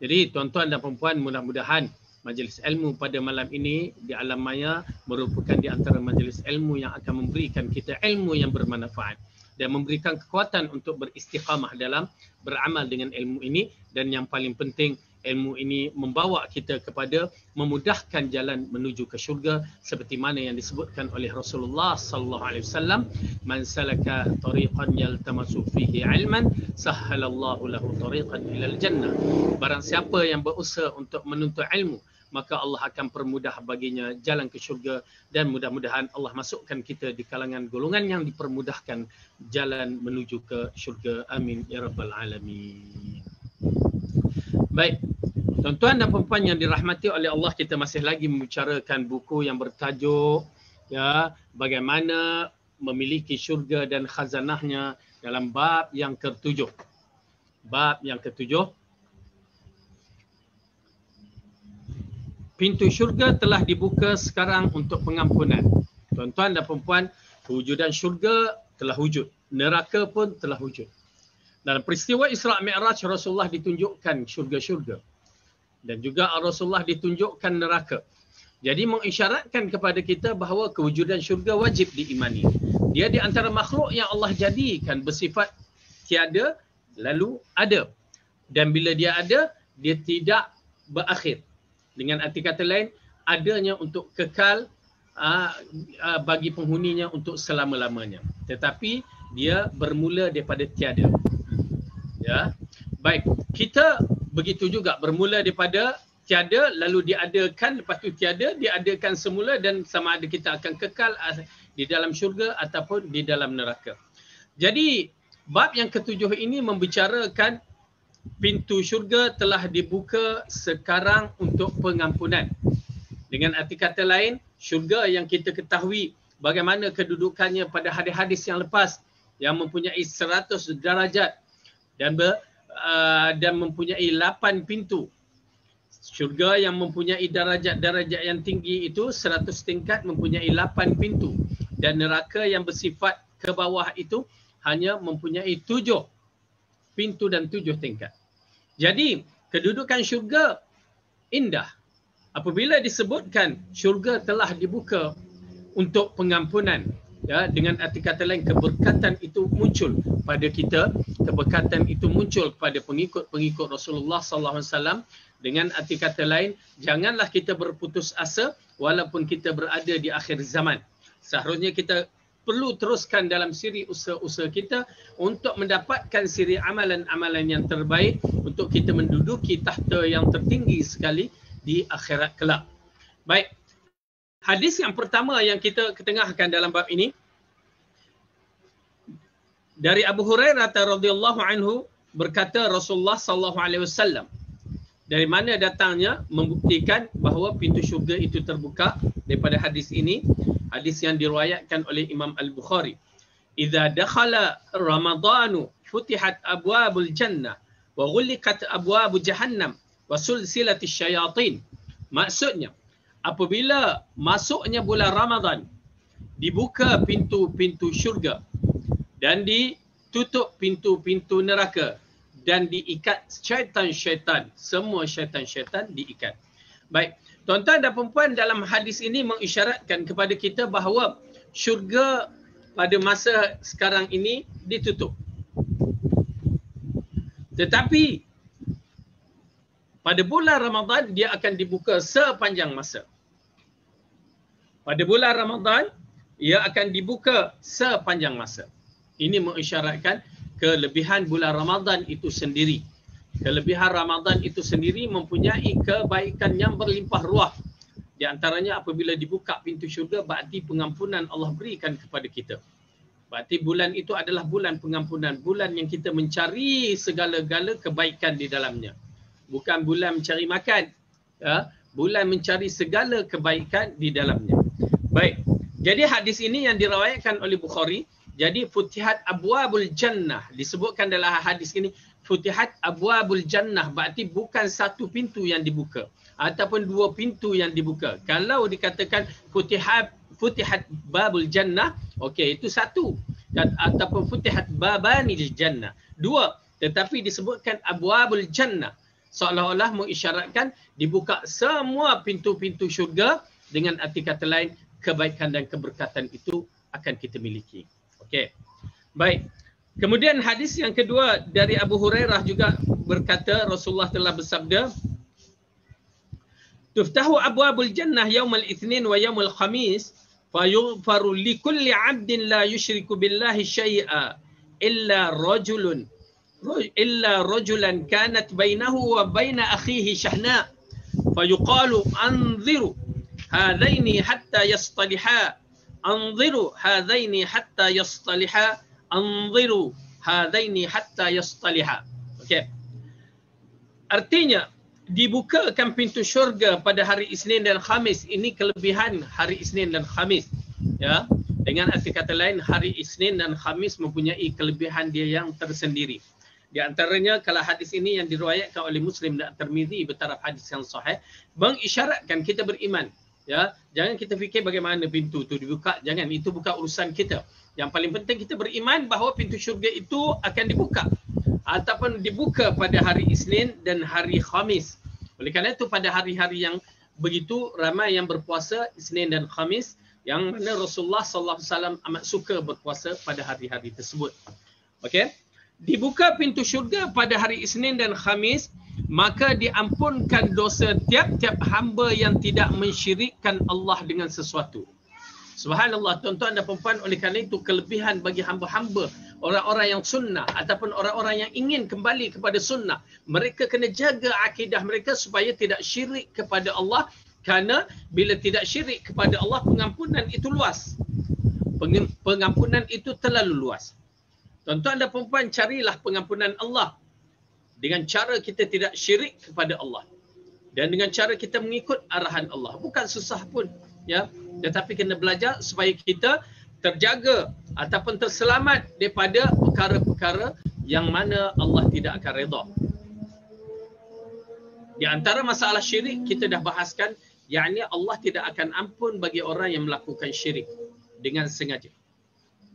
Jadi tuan-tuan dan puan-puan, mudah-mudahan majlis ilmu pada malam ini di alam maya merupakan di antara majlis ilmu yang akan memberikan kita ilmu yang bermanfaat dan memberikan kekuatan untuk beristiqamah dalam beramal dengan ilmu ini, dan yang paling penting ilmu ini membawa kita kepada memudahkan jalan menuju ke syurga seperti mana yang disebutkan oleh Rasulullah sallallahu alaihi wasallam, man salaka tariqan yaltamasu fihi ilman sahhalallahu lahu tariqan ilal jannah. Barang siapa yang berusaha untuk menuntut ilmu, maka Allah akan permudah baginya jalan ke syurga, dan mudah-mudahan Allah masukkan kita di kalangan golongan yang dipermudahkan jalan menuju ke syurga. Amin ya rabbal alamin. Baik, tuan-tuan dan puan-puan yang dirahmati oleh Allah, kita masih lagi membicarakan buku yang bertajuk bagaimana memiliki syurga dan khazanahnya dalam bab yang ke-7. Bab yang ke-7. Pintu syurga telah dibuka sekarang untuk pengampunan. Tuan-tuan dan puan-puan, kewujudan syurga telah wujud. Neraka pun telah wujud. Dalam peristiwa Isra' Mi'raj, Rasulullah ditunjukkan syurga-syurga. Dan juga Rasulullah ditunjukkan neraka. Jadi mengisyaratkan kepada kita bahawa kewujudan syurga wajib diimani. Dia di antara makhluk yang Allah jadikan bersifat tiada lalu ada. Dan bila dia ada, dia tidak berakhir. Dengan arti kata lain, adanya untuk kekal bagi penghuninya untuk selama-lamanya. Tetapi dia bermula daripada tiada. Ya. Baik, kita begitu juga bermula daripada tiada lalu diadakan, lepas tu tiada, diadakan semula, dan sama ada kita akan kekal di dalam syurga ataupun di dalam neraka. Jadi bab yang ke-7 ini membicarakan pintu syurga telah dibuka sekarang untuk pengampunan. Dengan arti kata lain, syurga yang kita ketahui bagaimana kedudukannya pada hadis-hadis yang lepas, yang mempunyai 100 darajat dan mempunyai 8 pintu. Syurga yang mempunyai darajat-darajat yang tinggi itu 100 tingkat, mempunyai 8 pintu. Dan neraka yang bersifat ke bawah itu hanya mempunyai 7 pintu dan 7 tingkat. Jadi kedudukan syurga indah. Apabila disebutkan syurga telah dibuka untuk pengampunan, ya, dengan arti kata lain, keberkatan itu muncul pada kita, keberkatan itu muncul kepada pengikut-pengikut Rasulullah sallallahu alaihi wasallam. Dengan arti kata lain, janganlah kita berputus asa walaupun kita berada di akhir zaman. Seharusnya kita perlu teruskan dalam siri usaha-usaha kita untuk mendapatkan siri amalan-amalan yang terbaik untuk kita menduduki tahta yang tertinggi sekali di akhirat kelak. Baik. Hadis yang pertama yang kita ketengahkan dalam bab ini dari Abu Hurairah radhiyallahu anhu, berkata Rasulullah sallallahu alaihi wasallam, dari mana datangnya membuktikan bahawa pintu syurga itu terbuka daripada hadis ini, hadis yang diriwayatkan oleh Imam Al-Bukhari. Idza dakhala Ramadhanu futihat abwabul jannah wa ghuliqat abwabu jahannam wa sulsilatis syayatin. Maksudnya, apabila masuknya bulan Ramadan, dibuka pintu-pintu syurga dan ditutup pintu-pintu neraka dan diikat syaitan-syaitan. Semua syaitan-syaitan diikat. Baik, tuan-tuan dan puan-puan, dalam hadis ini mengisyaratkan kepada kita bahawa syurga pada masa sekarang ini ditutup. Tetapi pada bulan Ramadan dia akan dibuka sepanjang masa. Pada bulan Ramadan ia akan dibuka sepanjang masa. Ini mengisyaratkan kelebihan bulan Ramadan itu sendiri. Kelebihan Ramadan itu sendiri mempunyai kebaikan yang berlimpah ruah. Di antaranya apabila dibuka pintu syurga, berarti pengampunan Allah berikan kepada kita. Berarti bulan itu adalah bulan pengampunan, bulan yang kita mencari segala-gala kebaikan di dalamnya. Bukan bulan mencari makan, ya, bulan mencari segala kebaikan di dalamnya. Baik, jadi hadis ini yang diriwayatkan oleh Bukhari. Jadi futihat abwabul jannah, disebutkan dalam hadis ini futihat abwabul jannah, berarti bukan satu pintu yang dibuka ataupun dua pintu yang dibuka. Kalau dikatakan futihat babul jannah, okey, itu satu, ataupun futihat babanil jannah, dua. Tetapi disebutkan abwabul jannah, seolah-olah mengisyaratkan dibuka semua pintu-pintu syurga, dengan arti kata lain kebaikan dan keberkatan itu akan kita miliki. Okey. Baik. Kemudian hadis yang kedua dari Abu Hurairah juga berkata Rasulullah telah bersabda, "Tuftahu abwabul jannah yaumal itsnin wa yaumul khamis fayughfaru likulli 'abdin la yusyriku billahi syai'a illa rajulan kanat bainahu wa baina akhihi syahna fayuqalu anziru hadaini hatta yastaliha anziru hadaini hatta yastaliha anziru hadaini hatta yastaliha." Okey. Artinya dibukakan pintu syurga pada hari Isnin dan Khamis. Ini kelebihan hari Isnin dan Khamis. Ya, dengan arti kata lain hari Isnin dan Khamis mempunyai kelebihan dia yang tersendiri. Di antaranya kalau hadis ini yang diriwayatkan oleh Muslim dan Tirmizi bertaraf hadis yang sahih, mengisyaratkan kita beriman. Ya, jangan kita fikir bagaimana pintu itu dibuka, jangan, itu bukan urusan kita. Yang paling penting kita beriman bahawa pintu syurga itu akan dibuka ataupun dibuka pada hari Isnin dan hari Khamis. Oleh kerana itu pada hari-hari yang begitu ramai yang berpuasa Isnin dan Khamis, yang mana Rasulullah sallallahu alaihi wasallam amat suka berpuasa pada hari-hari tersebut. Okey. Dibuka pintu syurga pada hari Isnin dan Khamis, maka diampunkan dosa tiap-tiap hamba yang tidak mensyirikkan Allah dengan sesuatu. Subhanallah, tuan-tuan dan puan-puan, oleh kerana itu kelebihan bagi hamba-hamba, orang-orang yang sunnah ataupun orang-orang yang ingin kembali kepada sunnah, mereka kena jaga akidah mereka supaya tidak syirik kepada Allah, kerana bila tidak syirik kepada Allah, pengampunan itu luas. Pengampunan itu terlalu luas. Tuan-tuan dan puan-puan, carilah pengampunan Allah dengan cara kita tidak syirik kepada Allah dan dengan cara kita mengikut arahan Allah. Bukan susah pun, ya, tetapi kena belajar supaya kita terjaga ataupun terselamat daripada perkara-perkara yang mana Allah tidak akan redha. Di antara masalah syirik kita dah bahaskan, yakni Allah tidak akan ampun bagi orang yang melakukan syirik dengan sengaja.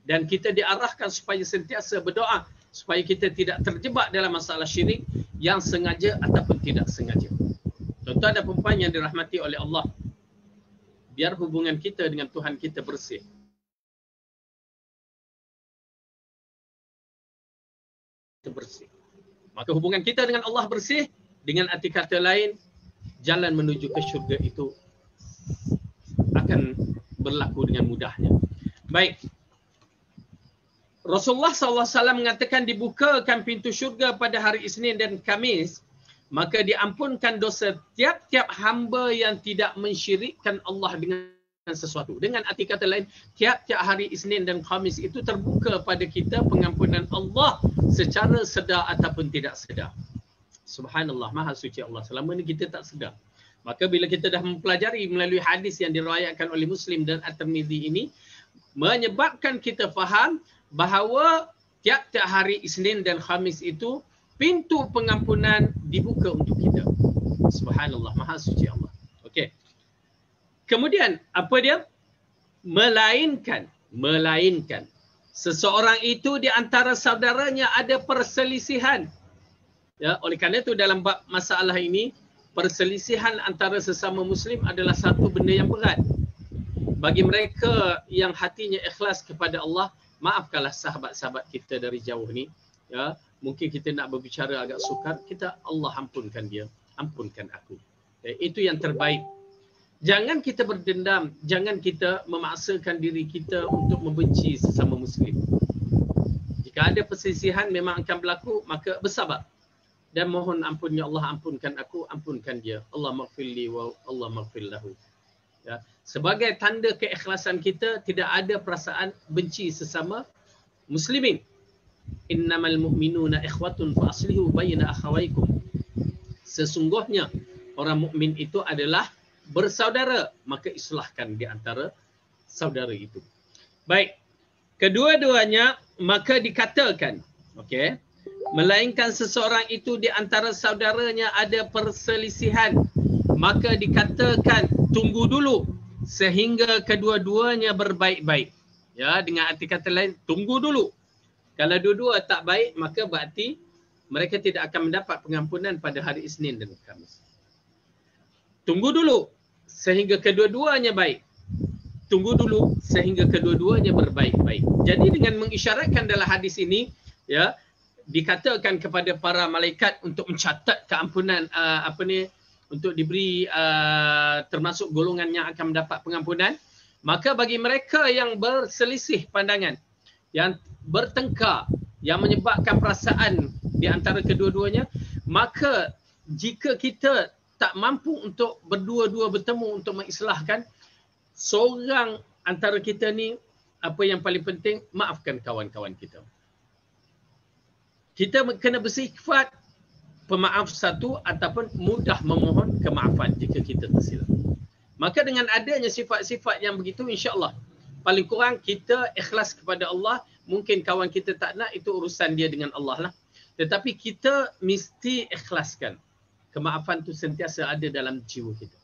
Dan kita diarahkan supaya sentiasa berdoa supaya kita tidak terjebak dalam masalah syirik yang sengaja ataupun tidak sengaja. Tuan-tuan dan puan-puan yang dirahmati oleh Allah, biar hubungan kita dengan Tuhan kita bersih. Bersih. Maka hubungan kita dengan Allah bersih, dengan arti kata lain, jalan menuju ke syurga itu akan berlaku dengan mudahnya. Baik. Rasulullah SAW mengatakan dibukakan pintu syurga pada hari Isnin dan Khamis, maka diampunkan dosa tiap-tiap hamba yang tidak mensyirikkan Allah dengan sesuatu. Dengan arti kata lain, tiap-tiap hari Isnin dan Khamis itu terbuka pada kita pengampunan Allah secara sedar ataupun tidak sedar. Subhanallah, maha suci Allah. Selama ini kita tak sedar. Maka bila kita dah mempelajari melalui hadis yang diriwayatkan oleh Muslim dan At-Tirmizi ini, menyebabkan kita faham bahawa tiap-tiap hari Isnin dan Khamis itu pintu pengampunan dibuka untuk kita. Subhanallah, maha suci Allah. Okey. Kemudian apa dia? Melainkan seseorang itu di antara saudaranya ada perselisihan. Ya, oleh kerana itu dalam bab masalah ini, perselisihan antara sesama Muslim adalah satu benda yang berat. Bagi mereka yang hatinya ikhlas kepada Allah, maafkanlah sahabat-sahabat kita dari jauh ni. Ya, mungkin kita nak berbicara agak sukar, kita Allah ampunkan dia, ampunkan aku. Ya, itu yang terbaik. Jangan kita berdendam, jangan kita memaksakan diri kita untuk membenci sesama Muslim. Jika ada perselisihan memang akan berlaku, maka bersabar. Dan mohon ampun, ya Allah ampunkan aku, ampunkan dia. Allah maghfirli wa Allah maghfirlahu. Ya. Sebagai tanda keikhlasan kita, tidak ada perasaan benci sesama muslimin. Innamal mu'minuna ikhwatun fa aslihu baina akhawaykum. Sesungguhnya orang mukmin itu adalah bersaudara, maka islahkan di antara saudara itu. Baik. Kedua-duanya maka dikatakan, okey, melainkan seseorang itu di antara saudaranya ada perselisihan, maka dikatakan tunggu dulu sehingga kedua-duanya berbaik-baik. Ya, dengan arti kata lain, tunggu dulu. Kalau dua-dua tak baik, maka berarti mereka tidak akan mendapat pengampunan pada hari Isnin dan Khamis. Tunggu dulu sehingga kedua-duanya baik. Tunggu dulu sehingga kedua-duanya berbaik-baik. Jadi dengan mengisyaratkan dalam hadis ini, ya, dikatakan kepada para malaikat untuk mencatat keampunan, untuk diberi termasuk golongan yang akan mendapat pengampunan. Maka bagi mereka yang berselisih pandangan, yang bertengkar, yang menyebabkan perasaan di antara kedua-duanya, maka jika kita tak mampu untuk berdua-dua bertemu untuk mengislahkan, seorang antara kita ni, apa yang paling penting, maafkan kawan-kawan kita. Kita kena bersifat pemaaf satu ataupun mudah memohon kemaafan jika kita tersilap. Maka dengan adanya sifat-sifat yang begitu, insya-Allah paling kurang kita ikhlas kepada Allah. Mungkin kawan kita tak nak, itu urusan dia dengan Allah lah. Tetapi kita mesti ikhlaskan. Kemaafan tu sentiasa ada dalam jiwa kita.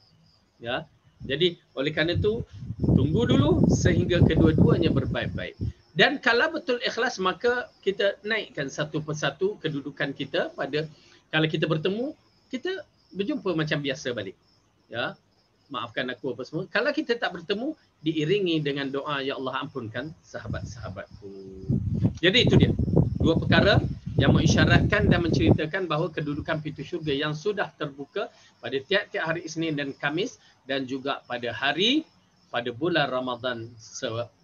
Ya. Jadi oleh kerana itu, tunggu dulu sehingga kedua-duanya berbaik-baik. Dan kalau betul ikhlas, maka kita naikkan satu persatu kedudukan kita pada, kalau kita bertemu, kita berjumpa macam biasa balik. Ya. Maafkan aku apa semua. Kalau kita tak bertemu, diiringi dengan doa, ya Allah ampunkan sahabat-sahabatku. Jadi itu dia. Dua perkara yang mengisyaratkan dan menceritakan bahawa kedudukan pintu syurga yang sudah terbuka pada tiap-tiap hari Isnin dan Khamis, dan juga pada bulan Ramadan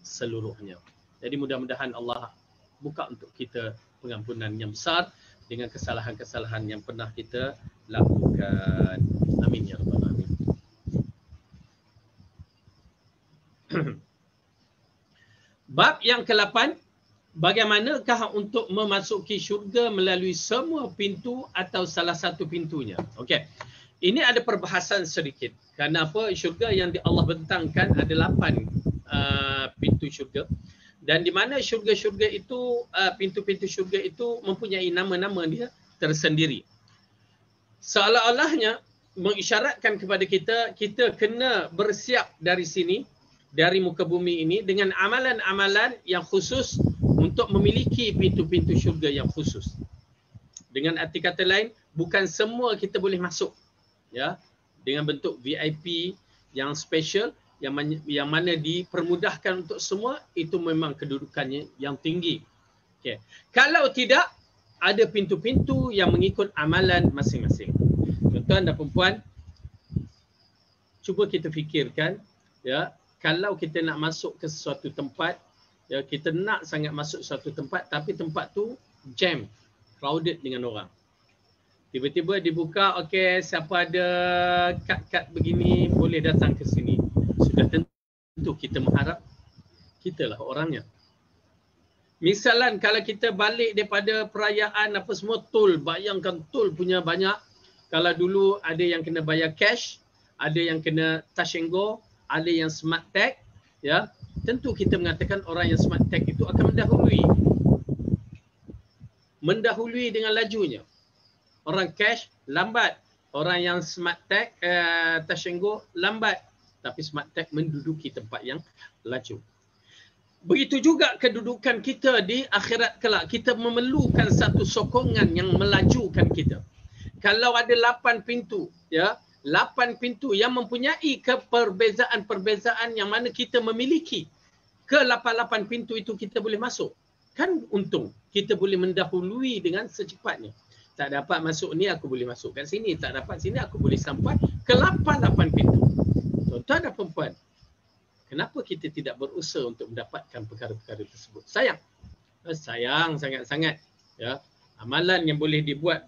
seluruhnya. Jadi mudah-mudahan Allah buka untuk kita pengampunan yang besar dengan kesalahan-kesalahan yang pernah kita lakukan. Amin ya rabbal alamin. Bab yang ke-8, bagaimanakah untuk memasuki syurga melalui semua pintu atau salah satu pintunya? Okey. Ini ada perbahasan sedikit. Kenapa syurga yang Allah bentangkan ada 8 pintu syurga, dan di mana syurga-syurga itu, pintu-pintu syurga itu mempunyai nama-nama dia tersendiri. Seolah-olahnya mengisyaratkan kepada kita, kita kena bersiap dari sini, dari muka bumi ini, dengan amalan-amalan yang khusus untuk memiliki pintu-pintu syurga yang khusus. Dengan arti kata lain, bukan semua kita boleh masuk, ya, dengan bentuk VIP yang special, yang mana dipermudahkan untuk semua, itu memang kedudukannya yang tinggi. Okay. Kalau tidak, ada pintu-pintu yang mengikut amalan masing-masing. Tuan-tuan dan puan-puan, cuba kita fikirkan, ya, kalau kita nak masuk ke sesuatu tempat, ya, kita nak sangat masuk suatu tempat, tapi tempat tu jam, crowded dengan orang. Tiba-tiba dibuka, okey, siapa ada kad-kad begini boleh datang ke sini. Sudah tentu kita mengharap kitalah orangnya. Misalan kalau kita balik daripada perayaan apa semua, tol, bayangkan tol punya banyak. Kalau dulu ada yang kena bayar cash, ada yang kena touch and go, ada yang smart tag, ya, tentu kita mengatakan orang yang smart tag itu akan mendahului dengan lajunya. Orang cash lambat, orang yang smart tag, touch and go lambat, tapi smart tag menduduki tempat yang laju. Begitu juga kedudukan kita di akhirat kelak, kita memerlukan satu sokongan yang melajukan kita. Kalau ada 8 pintu, ya, 8 pintu yang mempunyai perbezaan-perbezaan yang mana kita memiliki, ke 8 pintu itu kita boleh masuk. Kan untung, kita boleh mendahului dengan secepatnya. Tak dapat masuk ni, aku boleh masuk kat sini. Tak dapat sini, aku boleh sampai ke 8 pintu. Tuan-tuan dan perempuan, kenapa kita tidak berusaha untuk mendapatkan perkara-perkara tersebut? Sayang. Sayang sangat-sangat. Ya. Amalan yang boleh dibuat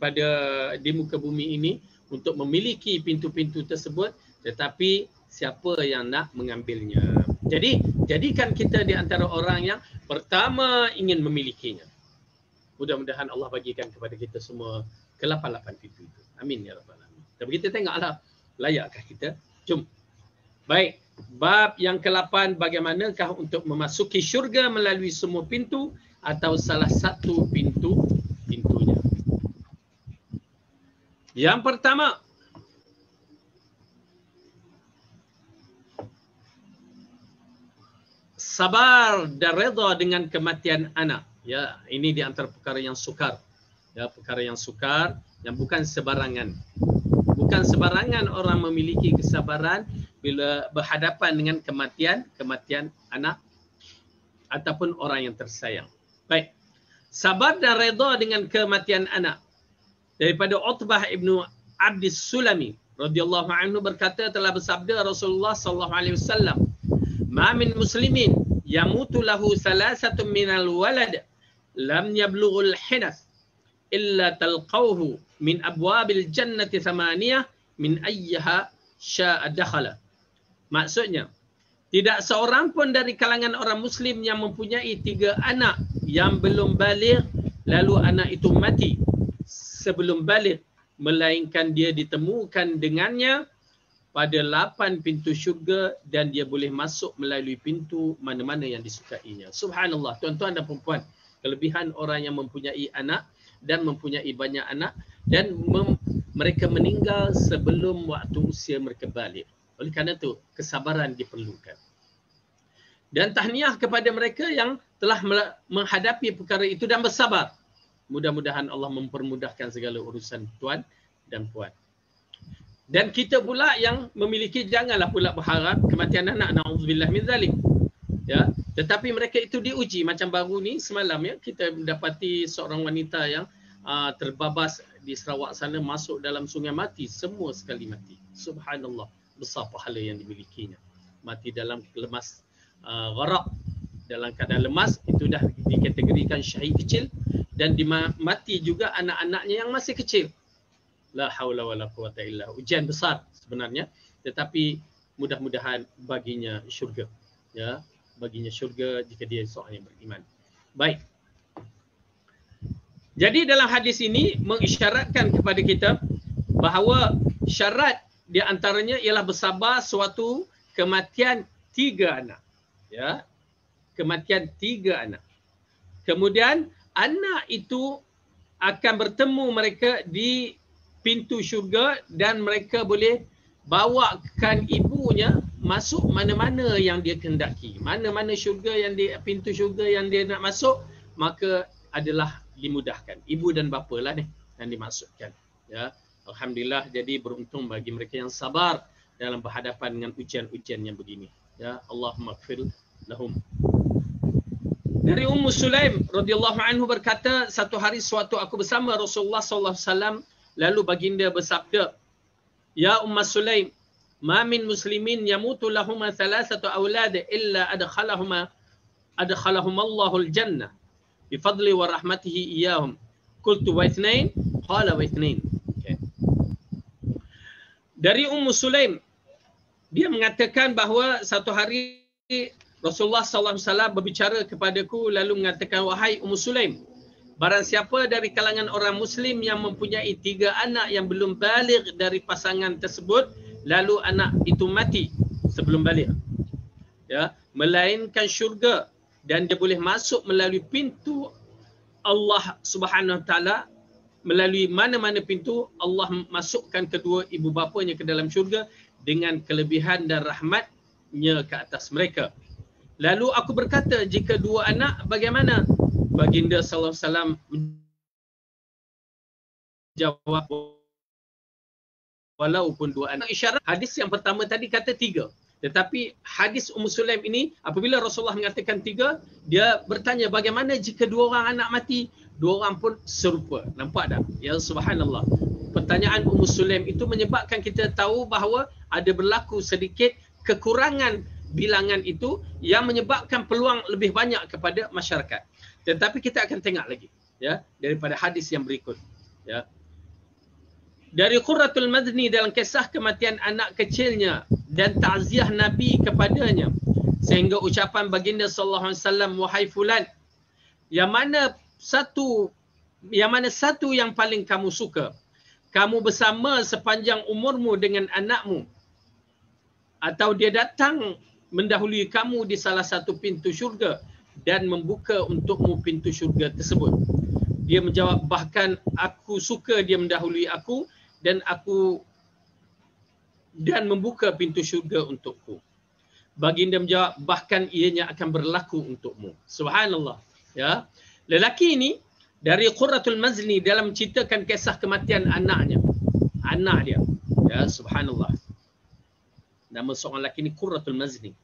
di muka bumi ini untuk memiliki pintu-pintu tersebut, tetapi siapa yang nak mengambilnya? Jadi, jadikan kita di antara orang yang pertama ingin memilikinya. Mudah-mudahan Allah bagikan kepada kita semua ke 8 pintu itu. Amin ya rabbal alamin. Tapi kita tengoklah, layakkah kita? Jom. Baik, bab yang ke-8, bagaimanakah untuk memasuki syurga melalui semua pintu atau salah satu pintunya. Yang pertama, sabar dan redha dengan kematian anak. Ya, ini di antara perkara yang sukar. Ya, perkara yang sukar, yang bukan sebarangan. Bukan sebarangan orang memiliki kesabaran bila berhadapan dengan kematian anak ataupun orang yang tersayang. Baik. Sabar dan redha dengan kematian anak. Daripada Utbah ibnu Abdis Sulami radhiyallahu anhu berkata, telah bersabda Rasulullah sallallahu alaihi wasallam, "Ma min muslimin yamutu lahu thalathatun minal walad lam yablughul hinath illa talqawhu min abwabil jannati thamaniyah min ayyaha sya'a dakhala." Maksudnya, tidak seorang pun dari kalangan orang muslim yang mempunyai 3 anak yang belum baligh lalu anak itu mati sebelum baligh, melainkan dia ditemukan dengannya pada 8 pintu syurga dan dia boleh masuk melalui pintu mana-mana yang disukainya. Subhanallah, tuan-tuan dan puan-puan, kelebihan orang yang mempunyai anak dan mempunyai banyak anak dan mereka meninggal sebelum waktu usia mereka baligh. Oleh kerana itu, kesabaran diperlukan. Dan tahniah kepada mereka yang telah menghadapi perkara itu dan bersabar. Mudah-mudahan Allah mempermudahkan segala urusan tuan dan puan. Dan kita pula yang memiliki, janganlah pula berharap kematian anak, na'udzubillah min zalik. Ya, tetapi mereka itu diuji. Macam baru ni semalam ya, kita mendapati seorang wanita yang terbabas di Sarawak sana, masuk dalam sungai, mati. Semua sekali mati. Subhanallah, besar pahala yang dimilikinya. Mati dalam lemas gharaq, dalam keadaan lemas, itu dah dikategorikan syahid kecil. Dan mati juga anak-anaknya yang masih kecil. La haula wala quwata illa. Ujian besar sebenarnya, tetapi mudah-mudahan baginya syurga. Ya, baginya syurga jika dia seorang yang beriman. Baik. Jadi dalam hadis ini mengisyaratkan kepada kita bahawa syarat di antaranya ialah bersabar suatu kematian 3 anak. Ya. Kematian 3 anak. Kemudian anak itu akan bertemu mereka di pintu syurga dan mereka boleh bawakan ibunya masuk mana-mana yang dia kehendaki. Mana-mana syurga yang dia, pintu syurga yang dia nak masuk, maka adalah dimudahkan. Ibu dan bapa lah ni yang dimaksudkan. Ya, alhamdulillah, jadi beruntung bagi mereka yang sabar dalam berhadapan dengan ujian-ujian yang begini. Ya, Allahumma ighfir lahum. Dari Ummu Sulaim radhiyallahu anhu berkata, satu hari suatu aku bersama Rasulullah sallallahu alaihi wasallam, lalu baginda bersabda, "Ya Ummu Sulaim, ma min muslimin yamutu lahum thalathatu awlad illa adkhalahum Allahul jannah bi fadli wa rahmatihi iyyahum." Qultu wa ithnain? Qala wa ithnain. Okay. Dari Ummu Sulaim, dia mengatakan bahawa satu hari Rasulullah sallallahu alaihi wasallam berbicara kepadaku lalu mengatakan, "Wahai Ummu Sulaim, barang siapa dari kalangan orang muslim yang mempunyai 3 anak yang belum baligh dari pasangan tersebut, lalu anak itu mati sebelum baligh, ya, melainkan syurga dan dia boleh masuk melalui pintu Allah Subhanahu Wa Taala, melalui mana-mana pintu Allah masukkan kedua ibu bapanya ke dalam syurga dengan kelebihan dan rahmatnya ke atas mereka." Lalu aku berkata, jika 2 anak bagaimana? Baginda sallallahu alaihi wasallam menjawab, walaupun 2 anak. Isyarat hadis yang pertama tadi kata 3. Tetapi hadis Ummu Sulaim ini, apabila Rasulullah mengatakan 3, dia bertanya bagaimana jika 2 orang anak mati? 2 orang pun serupa. Nampak tak? Ya, subhanallah. Pertanyaan Ummu Sulaim itu menyebabkan kita tahu bahawa ada berlaku sedikit kekurangan bilangan itu yang menyebabkan peluang lebih banyak kepada masyarakat. Tetapi kita akan tengok lagi, ya, daripada hadis yang berikut, ya. Dari Qurratul Madni dalam kisah kematian anak kecilnya dan takziah Nabi kepadanya, sehingga ucapan baginda sallallahu alaihi wasallam, "Wahai fulan, yang mana satu yang paling kamu suka? Kamu bersama sepanjang umurmu dengan anakmu, atau dia datang mendahului kamu di salah satu pintu syurga dan membuka untukmu pintu syurga tersebut?" Dia menjawab, "Bahkan aku suka dia mendahului aku dan membuka pintu syurga untukku." Baginda menjawab, "Bahkan ianya akan berlaku untukmu." Subhanallah, ya. Lelaki ini dari Qurratul Mazni dalam menceritakan kisah kematian anaknya. Anak dia. Ya, subhanallah. Nama seorang lelaki ni Qurratul Mazni.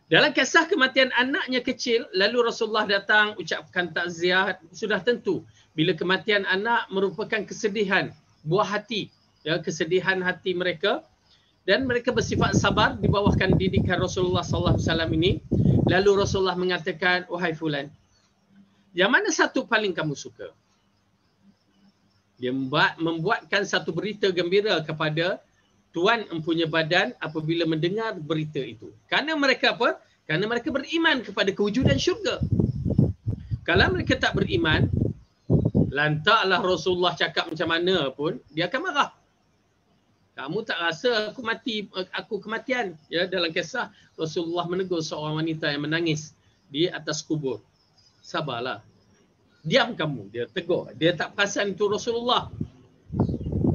Dalam kisah kematian anaknya kecil, lalu Rasulullah datang ucapkan takziah. Sudah tentu bila kematian anak merupakan kesedihan buah hati, ya, kesedihan hati mereka, dan mereka bersifat sabar di bawahkan didikan Rasulullah sallallahu alaihi wasallam ini. Lalu Rasulullah mengatakan, wahai fulan, yang mana satu paling kamu suka? Dia membuatkan satu berita gembira kepada tuan empunya badan apabila mendengar berita itu. Kerana mereka apa? Kerana mereka beriman kepada kewujudan syurga. Kalau mereka tak beriman, lantaklah Rasulullah cakap macam mana pun, dia akan marah. Kamu tak rasa aku mati, aku kematian. Ya, dalam kisah Rasulullah menegur seorang wanita yang menangis di atas kubur. Sabarlah. Diam kamu, dia tegur. Dia tak perasan itu Rasulullah.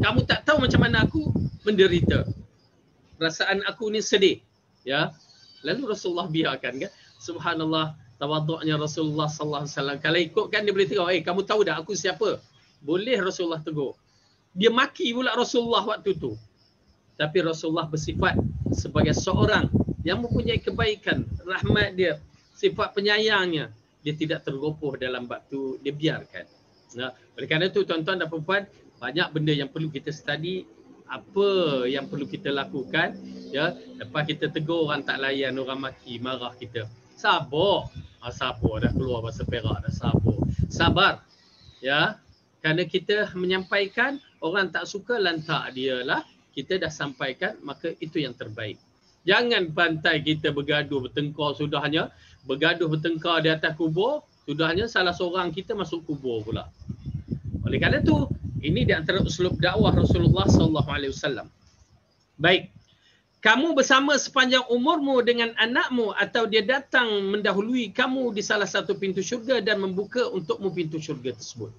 Kamu tak tahu macam mana aku menderita. Perasaan aku ni sedih. Ya. Lalu Rasulullah biarkan kan. Subhanallah, tawaduknya Rasulullah sallallahu alaihi wasallam. Kalau ikutkan dia boleh tegur, kamu tahu dah aku siapa? Boleh Rasulullah tegur. Dia maki pula Rasulullah waktu tu. Tapi Rasulullah bersifat sebagai seorang yang mempunyai kebaikan, rahmat dia, sifat penyayangnya. Dia tidak tergopoh dalam bab tu, dia biarkan. Nah, oleh kerana itu tuan-tuan dan puan-puan, banyak benda yang perlu kita study, apa yang perlu kita lakukan, ya. Lepas kita tegur orang tak layan, orang maki, marah kita. Sabar. Sabar, dah keluar bahasa Perak dah, sabar. Sabar. Ya. Kerana kita menyampaikan, orang tak suka, lantak dia lah. Kita dah sampaikan, maka itu yang terbaik. Jangan pantai kita bergaduh, bertengkar sudahnya. Bergaduh, bertengkar di atas kubur, sudahnya salah seorang kita masuk kubur pula. Oleh kerana itu, ini di antara uslub dakwah Rasulullah SAW. Baik. Kamu bersama sepanjang umurmu dengan anakmu atau dia datang mendahului kamu di salah satu pintu syurga dan membuka untukmu pintu syurga tersebut.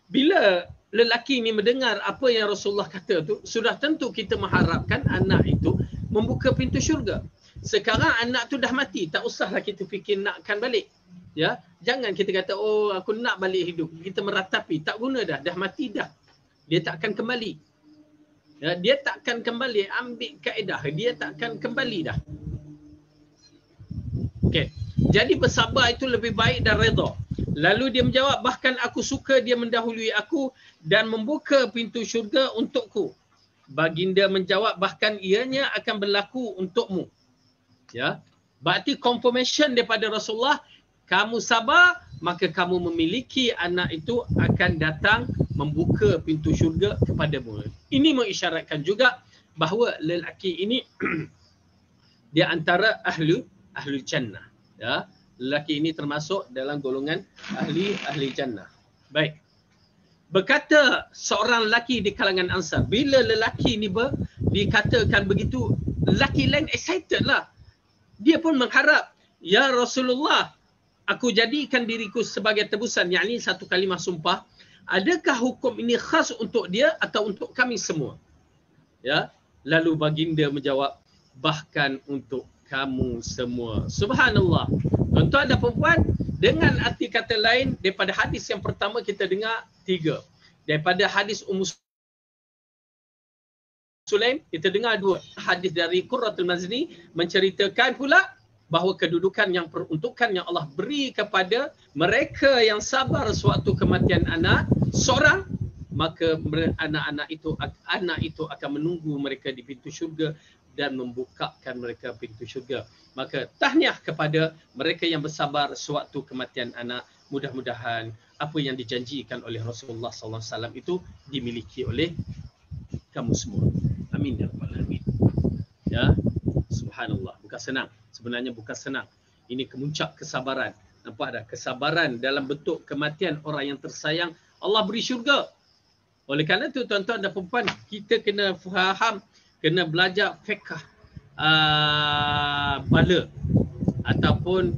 Bila lelaki ini mendengar apa yang Rasulullah kata tu, sudah tentu kita mengharapkan anak itu membuka pintu syurga. Sekarang anak tu dah mati, tak usahlah kita fikir nakkan balik. Ya, jangan kita kata oh aku nak balik hidup. Kita meratapi, tak guna dah mati dah. Dia tak akan kembali. Ya, dia tak akan kembali, ambil kaedah, dia tak akan kembali dah. Okey. Jadi bersabar itu lebih baik dan redha. Lalu dia menjawab, bahkan aku suka dia mendahului aku dan membuka pintu syurga untukku. Baginda menjawab, bahkan ianya akan berlaku untukmu. Ya, berarti confirmation daripada Rasulullah, kamu sabar, maka kamu memiliki anak itu akan datang membuka pintu syurga kepadamu. Ini mengisyaratkan juga bahawa lelaki ini dia antara ahli jannah. Ya, lelaki ini termasuk dalam golongan ahli jannah. Baik. Berkata seorang lelaki di kalangan Ansar, bila lelaki ni dikatakan begitu, lelaki lain excited lah. Dia pun mengharap, ya Rasulullah, aku jadikan diriku sebagai tebusan, yakni satu kalimah sumpah. Adakah hukum ini khas untuk dia atau untuk kami semua? Ya, lalu baginda menjawab, bahkan untuk kamu semua. Subhanallah. Tuan-tuan dan puan-puan, dengan arti kata lain, daripada hadis yang pertama kita dengar 3. Daripada hadis Ummu Sulaim, kita dengar 2. Hadis dari Qurratul Mazni menceritakan pula bahawa kedudukan yang peruntukan yang Allah beri kepada mereka yang sabar sewaktu kematian anak seorang, maka anak itu akan menunggu mereka di pintu syurga dan membukakan mereka pintu syurga. Maka tahniah kepada mereka yang bersabar sewaktu kematian anak. Mudah-mudahan apa yang dijanjikan oleh Rasulullah SAW itu dimiliki oleh kamu semua. Amin ya rabbal alamin. Ya, subhanallah. Bukan senang. Sebenarnya bukan senang. Ini kemuncak kesabaran. Nampak dah, kesabaran dalam bentuk kematian orang yang tersayang, Allah beri syurga. Oleh kerana itu tuan-tuan dan puan-puan, kita kena faham, kena belajar fiqh bala ataupun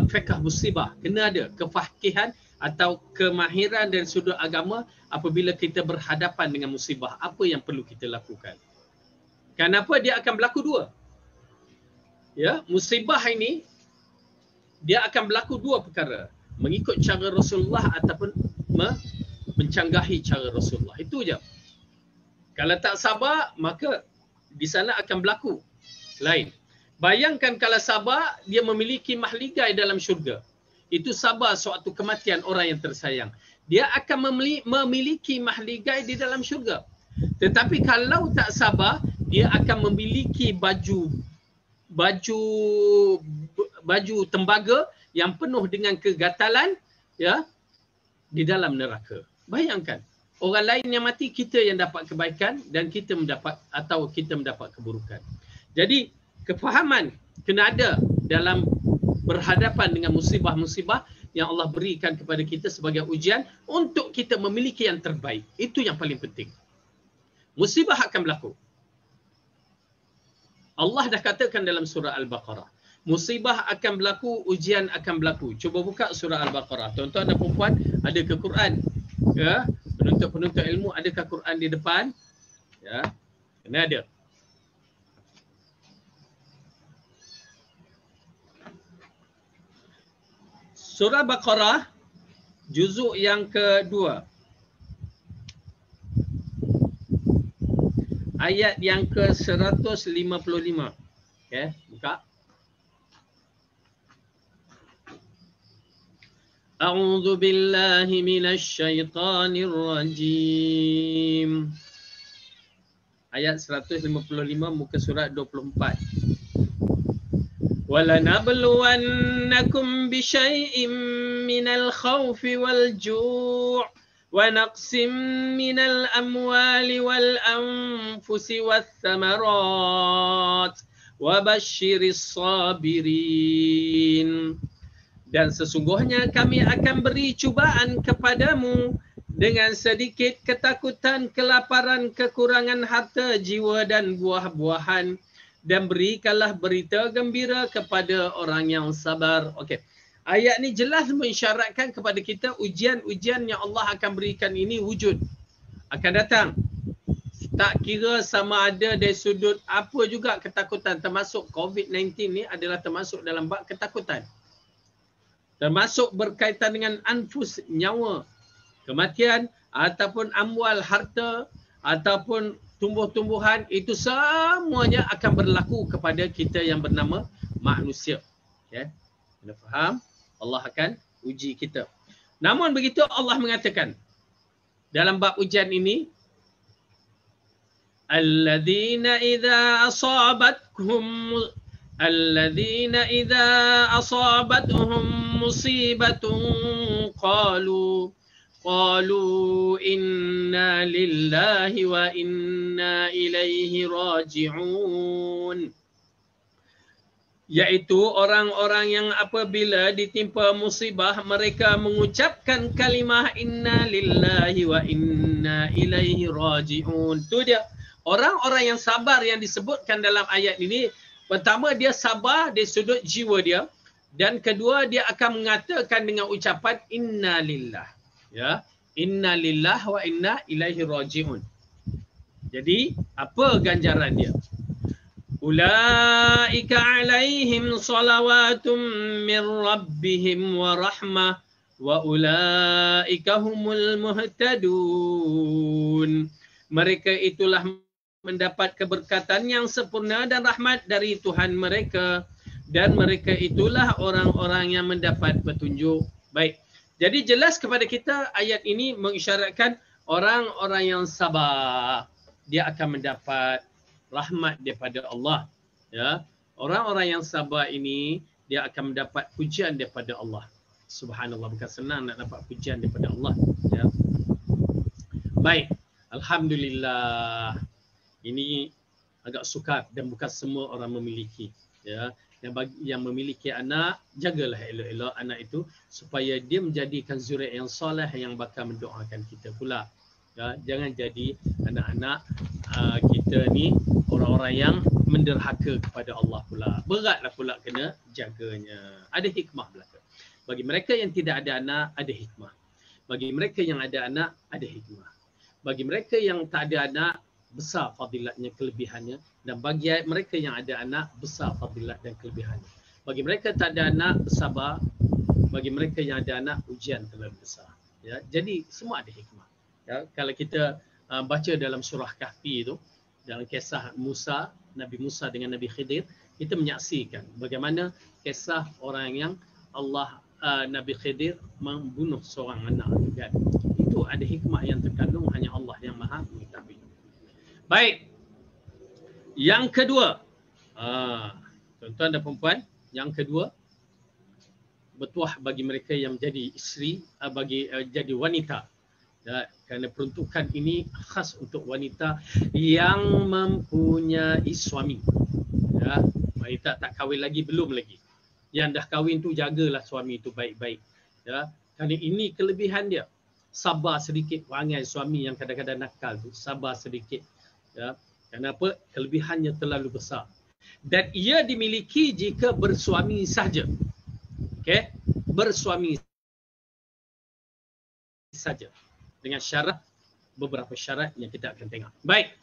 fiqh musibah. Kena ada kefakihan atau kemahiran dari sudut agama apabila kita berhadapan dengan musibah. Apa yang perlu kita lakukan? Kenapa dia akan berlaku 2? Ya, musibah ini dia akan berlaku 2 perkara. mengikut cara Rasulullah ataupun mencanggahi cara Rasulullah. Itu je. Kalau tak sabar, maka di sana akan berlaku lain. Bayangkan kalau sabar, dia memiliki mahligai dalam syurga. Itu sabar suatu kematian orang yang tersayang. Dia akan memiliki mahligai di dalam syurga. Tetapi kalau tak sabar, dia akan memiliki baju tembaga yang penuh dengan kegatalan, ya, di dalam neraka. Bayangkan, orang lain yang mati, kita yang dapat kebaikan dan kita mendapat keburukan. Jadi kefahaman kena ada dalam berhadapan dengan musibah-musibah yang Allah berikan kepada kita sebagai ujian untuk kita memiliki yang terbaik. Itu yang paling penting. Musibah akan berlaku. Allah dah katakan dalam surah Al-Baqarah, musibah akan berlaku, ujian akan berlaku. Cuba buka surah Al-Baqarah. Tuan-tuan dan puan-puan, ada ke Quran? Ya, penuntut-penuntut ilmu, adakah Quran di depan? Ya, kena ada. Surah Baqarah, juzuk yang kedua. Ayat yang ke-155. Okay, buka. A'udzu billahi minasy syaithanir rajim. Ayat 155 muka surat 24. وَلَنَبْلُوَنَّكُمْ بِشَيْءٍ مِّنَ الْخَوْفِ وَالْجُوعِ وَنَقْصٍ مِّنَ الْأَمْوَالِ وَالْأَنفُسِ وَالثَّمَرَاتِ وَبَشِّرِ الصَّابِرِينَ. Dan sesungguhnya kami akan beri cubaan kepadamu dengan sedikit ketakutan, kelaparan, kekurangan harta, jiwa dan buah-buahan. Dan berikanlah berita gembira kepada orang yang sabar. Okey. Ayat ni jelas mengisyaratkan kepada kita ujian-ujian yang Allah akan berikan ini wujud. Akan datang. Tak kira sama ada dari sudut apa juga ketakutan. Termasuk COVID-19 ni adalah termasuk dalam bab ketakutan. Termasuk berkaitan dengan anfus, nyawa, kematian, ataupun amwal, harta, ataupun tumbuh-tumbuhan, itu semuanya akan berlaku kepada kita yang bernama manusia. Okay. Anda faham? Allah akan uji kita. Namun begitu Allah mengatakan dalam bab ujian ini, Alladzina idza asabatuhum musibatun qalu inna lillahi wa inna ilaihi raji'un. Iaitu orang-orang yang apabila ditimpa musibah, mereka mengucapkan kalimah inna lillahi wa inna ilaihi raji'un. Itu dia. Orang-orang yang sabar yang disebutkan dalam ayat ini, pertama dia sabar dari sudut jiwa dia, dan kedua dia akan mengatakan dengan ucapan inna lillah. Ya, inna lillah wa inna ilaihi raji'un. Jadi, apa ganjaran dia? Ulaika alaihim salawatum min rabbihim wa rahmah wa ulaika humul muhtadun. Mereka itulah mendapat keberkatan yang sempurna dan rahmat dari Tuhan mereka, dan mereka itulah orang-orang yang mendapat petunjuk. Baik. Jadi jelas kepada kita ayat ini mengisyaratkan orang-orang yang sabar, dia akan mendapat rahmat daripada Allah. Ya, orang-orang yang sabar ini dia akan mendapat pujian daripada Allah. Subhanallah, bukan senang nak dapat pujian daripada Allah. Ya. Baik, alhamdulillah. Ini agak sukar dan bukan semua orang memiliki. Ya. Yang memiliki anak, jagalah elok-elok anak itu supaya dia menjadikan zuriat yang soleh yang bakal mendoakan kita pula. Ya, jangan jadi anak-anak kita ni orang-orang yang menderhaka kepada Allah pula. Beratlah pula kena jaganya. Ada hikmah belaka. Bagi mereka yang tidak ada anak, ada hikmah. Bagi mereka yang ada anak, ada hikmah. Bagi mereka yang tak ada anak, besar fadilatnya, kelebihannya. Dan bagi mereka yang ada anak, besar fadilat dan kelebihannya. Bagi mereka tak ada anak, bersabar, bagi mereka yang ada anak, ujian terlalu besar. Ya, jadi semua ada hikmah. Ya, kalau kita baca dalam surah Kahfi itu, dalam kisah Musa, Nabi Musa dengan Nabi Khidir, kita menyaksikan bagaimana kisah orang yang Allah Nabi Khidir membunuh seorang anak juga. Itu ada hikmah yang terkandung, hanya Allah yang Maha mengetahui. Baik. Yang kedua, tuan-tuan dan puan-puan, yang kedua, bertuah bagi mereka yang menjadi isteri, jadi wanita. Ya, kerana peruntukan ini khas untuk wanita yang mempunyai suami. Ya, wanita tak kahwin lagi, belum lagi. Yang dah kahwin tu jagalah suami tu baik-baik. Ya, kerana ini kelebihan dia. Sabar sedikit, perangai suami yang kadang-kadang nakal tu, sabar sedikit. Ya, kenapa? Kelebihannya terlalu besar. Dan ia dimiliki jika bersuami saja. Okey, bersuami saja dengan syarat, beberapa syarat yang kita akan tengok. Baik,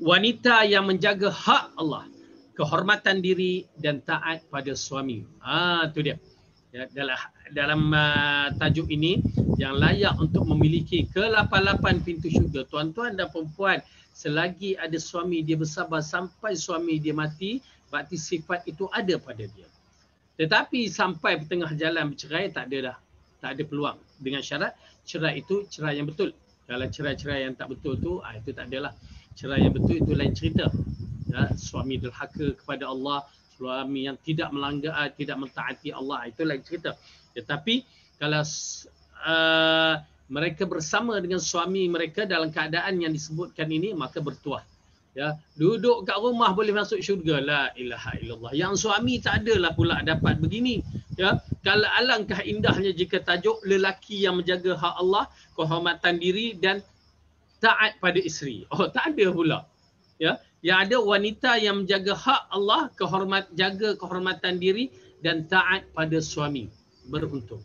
wanita yang menjaga hak Allah, kehormatan diri dan taat pada suami. Tu dia. Ya, dalam tajuk ini yang layak untuk memiliki ke-8 pintu syurga, tuan-tuan dan perempuan, selagi ada suami dia bersabar sampai suami dia mati, berarti sifat itu ada pada dia. Tetapi sampai tengah jalan bercerai, tak ada dah. Tak ada peluang. Dengan syarat cerai itu cerai yang betul. Kalau cerai-cerai yang tak betul tu, itu tak adalah. Cerai yang betul itu lain cerita. Ya, suami derhaka kepada Allah, suami yang tidak melanggar, tidak mentaati Allah, itu lain cerita. Tetapi kalau mereka bersama dengan suami mereka dalam keadaan yang disebutkan ini, maka bertuah. Ya, duduk kat rumah boleh masuk syurga. La ilaha illallah. Yang suami tak adalah pula dapat begini. Ya, kalau alangkah indahnya jika tajuk lelaki yang menjaga hak Allah, kehormatan diri dan taat pada isteri. Oh, tak ada pula. Ya, yang ada wanita yang menjaga hak Allah, jaga kehormatan diri dan taat pada suami. Beruntung.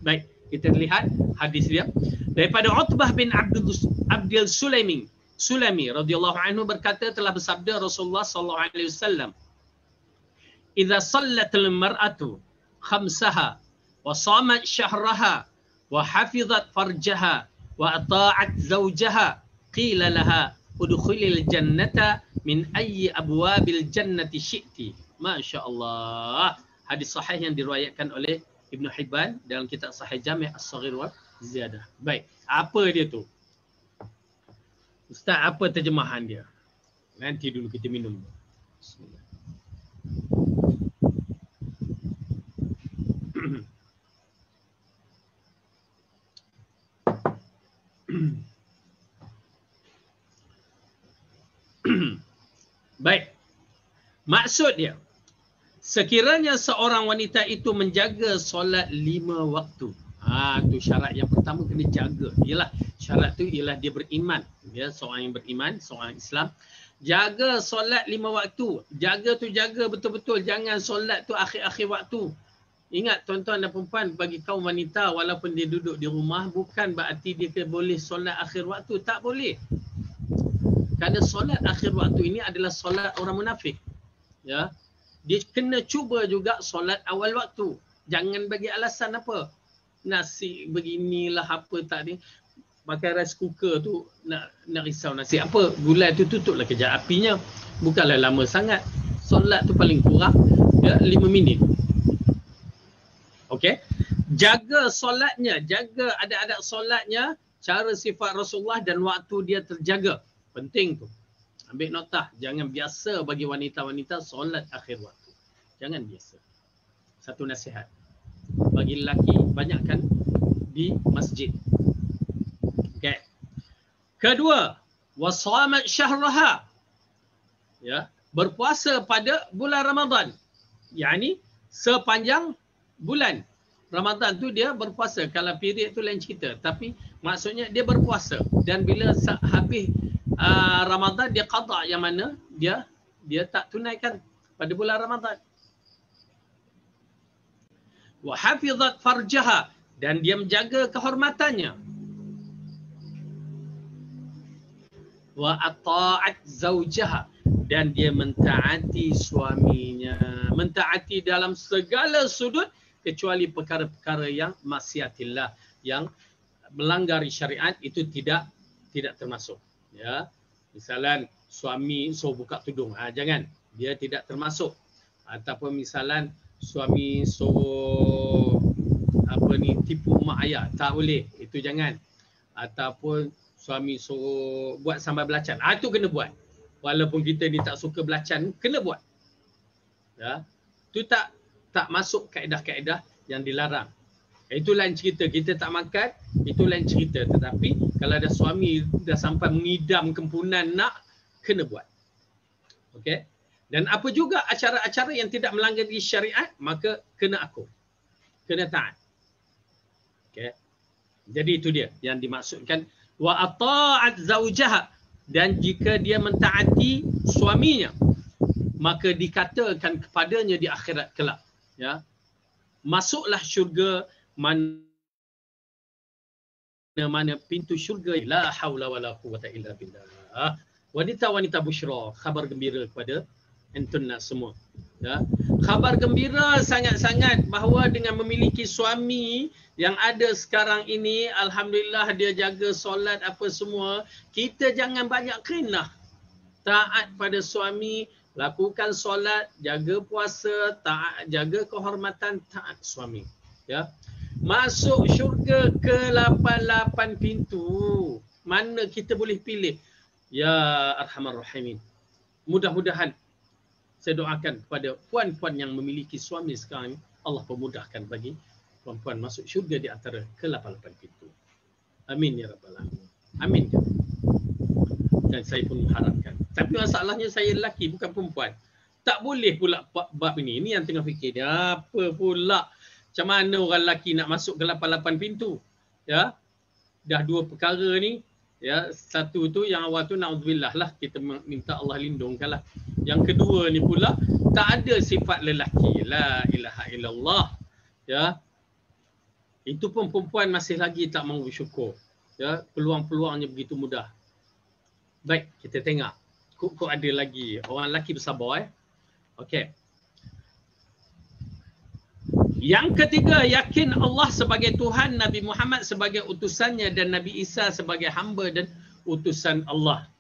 Baik, kita lihat hadis dia daripada Utbah bin Abdul Sulami radhiyallahu anhu berkata, telah bersabda Rasulullah sallallahu alaihi wasallam, "Idza sallatil mar'atu khamsaha wa shamat syahraha wa hafizat farjaha wa ata'at zawjaha qila laha udkhulil jannata min ayyi abwabil jannati syi'ti." Masya-Allah. Hadis sahih yang diriwayatkan oleh Ibn Hibban dalam kitab Sahih Jami' As-Saghir wa Ziyadah. Baik, apa dia tu? Ustaz, apa terjemahan dia? Nanti dulu kita minum. Bismillah. Baik. Maksud dia, sekiranya seorang wanita itu menjaga solat 5 waktu. Tu syarat yang pertama kena jaga. Syarat tu ialah dia beriman. Ya, seorang yang beriman, seorang Islam. Jaga solat 5 waktu. Jaga tu jaga betul-betul. Jangan solat tu akhir-akhir waktu. Ingat tuan-tuan dan perempuan, bagi kaum wanita walaupun dia duduk di rumah, bukan berarti dia boleh solat akhir waktu. Tak boleh. Kerana solat akhir waktu ini adalah solat orang munafik. Ya, dia kena cuba juga solat awal waktu. Jangan bagi alasan apa. Nasi beginilah apa tak ni. Pakai rice cooker tu nak risau nasi apa. Gulai tu tutuplah kejap apinya. Bukanlah lama sangat. Solat tu paling kurang 5 minit. Okey. Jaga solatnya, jaga adat-adat solatnya, cara sifat Rasulullah dan waktu dia terjaga. Penting tu. Ambil notah, jangan biasa bagi wanita-wanita solat akhir waktu. Jangan biasa. Satu nasihat. Bagi lelaki, banyakkan di masjid. Okey. Kedua, wasamat syahraha. Ya, berpuasa pada bulan Ramadan. Yani sepanjang bulan Ramadan tu dia berpuasa. Kalau period tu lain cerita, tapi maksudnya dia berpuasa, dan bila habis Ramadan dia qada, yang mana dia tak tunaikan pada bulan Ramadan. Wa hafizat farjaha, dan dia menjaga kehormatannya. Wa ata'at zawjaha, dan dia mentaati suaminya. Mentaati dalam segala sudut kecuali perkara-perkara yang maksiatillah, yang melanggar syariat itu tidak termasuk. Ya, misalan suami suruh buka tudung, jangan, dia tidak termasuk. Ataupun misalan suami suruh tipu mak ayah, tak boleh, itu jangan. Ataupun suami suruh buat sambal belacan, itu kena buat. Walaupun kita ni tak suka belacan, kena buat. Ya, itu tak masuk kaedah-kaedah yang dilarang. Itu lain cerita, kita tak makan, itu lain cerita. Tetapi kalau ada suami dah sampai mengidam kempunan nak, kena buat. Okey. Dan apa juga acara-acara yang tidak melanggar syariat, maka kena akur, kena taat. Okey. Jadi itu dia yang dimaksudkan wa ata'at zaujaha, dan jika dia mentaati suaminya, maka dikatakan kepadanya di akhirat kelak, ya, masuklah syurga mana pintu syurga, la haula wala quwwata illa billah. Wanita-wanita busyra, khabar gembira kepada antunna semua. Ya. Khabar gembira sangat-sangat bahawa dengan memiliki suami yang ada sekarang ini, alhamdulillah dia jaga solat apa semua, kita jangan banyak kerenah. Taat pada suami, lakukan solat, jaga puasa, taat, jaga kehormatan, taat suami. Ya. Masuk syurga ke 88 pintu. Mana kita boleh pilih? Ya Arhamar Rahimin. Mudah-mudahan saya doakan kepada puan-puan yang memiliki suami sekarang, Allah pemudahkan bagi puan-puan masuk syurga di antara ke-88 pintu. Amin ya rabbal alamin. Amin. Dan saya pun mengharapkan. Tapi masalahnya saya lelaki bukan perempuan. Tak boleh pula bab ini. Ini yang tengah fikir dia. Apa pula? Macam mana orang lelaki nak masuk ke 88 pintu? Ya. Dah dua perkara ni. Ya, satu tu yang awal tu naudzubillah lah, kita minta Allah lindungkanlah. Yang kedua ni pula tak ada sifat lelaki, la ilaha illallah. Ya. Itu pun perempuan masih lagi tak mahu bersyukur. Ya, peluang-peluangnya begitu mudah. Baik, kita tengok. Kok ada lagi orang lelaki bersabar Okey. Yang ketiga, yakin Allah sebagai Tuhan, Nabi Muhammad sebagai utusannya, dan Nabi Isa sebagai hamba dan utusan Allah.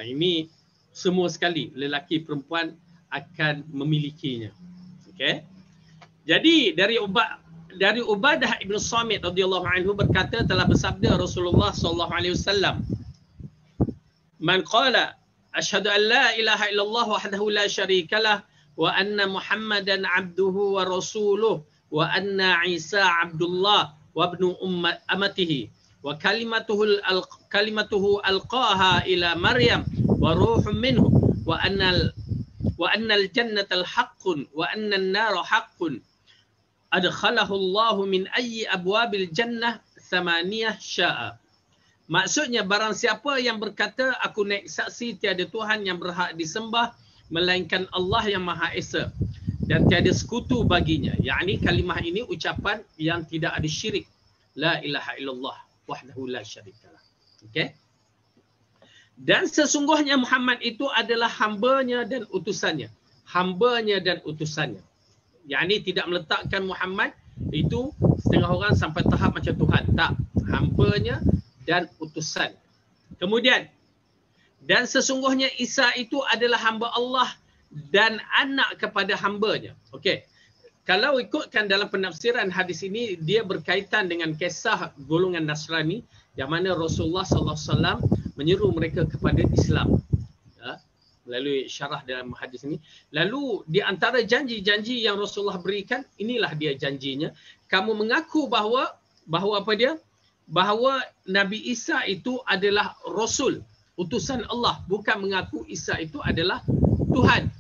Ini semua sekali lelaki perempuan akan memilikinya. Okey. Jadi dari Ubadah Ibn Samit radhiyallahu anhu berkata, telah bersabda Rasulullah sallallahu alaihi wasallam, "Man qala asyhadu an la ilaha illallah wahdahu la syarikalah wa anna Muhammadan abduhu wa rasuluh wa anna Isa abdullah wa ibnu amatihi wa kalimatuhu alqaha ila Maryam wa ruhun minhu wa anna al-jannata al-haqqun wa anna an-nara haqqun adkhalahu Allah min ayyi abwabil jannah thamaniyah sya'a." Maksudnya, barang siapa yang berkata aku naik saksi tiada Tuhan yang berhak disembah melainkan Allah yang Maha Esa dan tiada sekutu baginya. Yakni kalimah ini ucapan yang tidak ada syirik. La ilaha illallah wahdahu la syarikalah. Okey. Dan sesungguhnya Muhammad itu adalah hambanya dan utusannya. Hambanya dan utusannya. Yakni tidak meletakkan Muhammad itu setengah orang sampai tahap macam Tuhan. Tak. Hambanya dan utusan. Kemudian, dan sesungguhnya Isa itu adalah hamba Allah dan anak kepada hambanya. Okey. Kalau ikutkan dalam penafsiran hadis ini, dia berkaitan dengan kisah golongan Nasrani yang mana Rasulullah sallallahu alaihi wasallam menyeru mereka kepada Islam. Ya, melalui syarah dalam hadis ini. Lalu di antara janji-janji yang Rasulullah berikan, inilah dia janjinya. Kamu mengaku bahawa apa dia? Bahawa Nabi Isa itu adalah Rasul, utusan Allah, bukan mengaku Isa itu adalah Tuhan.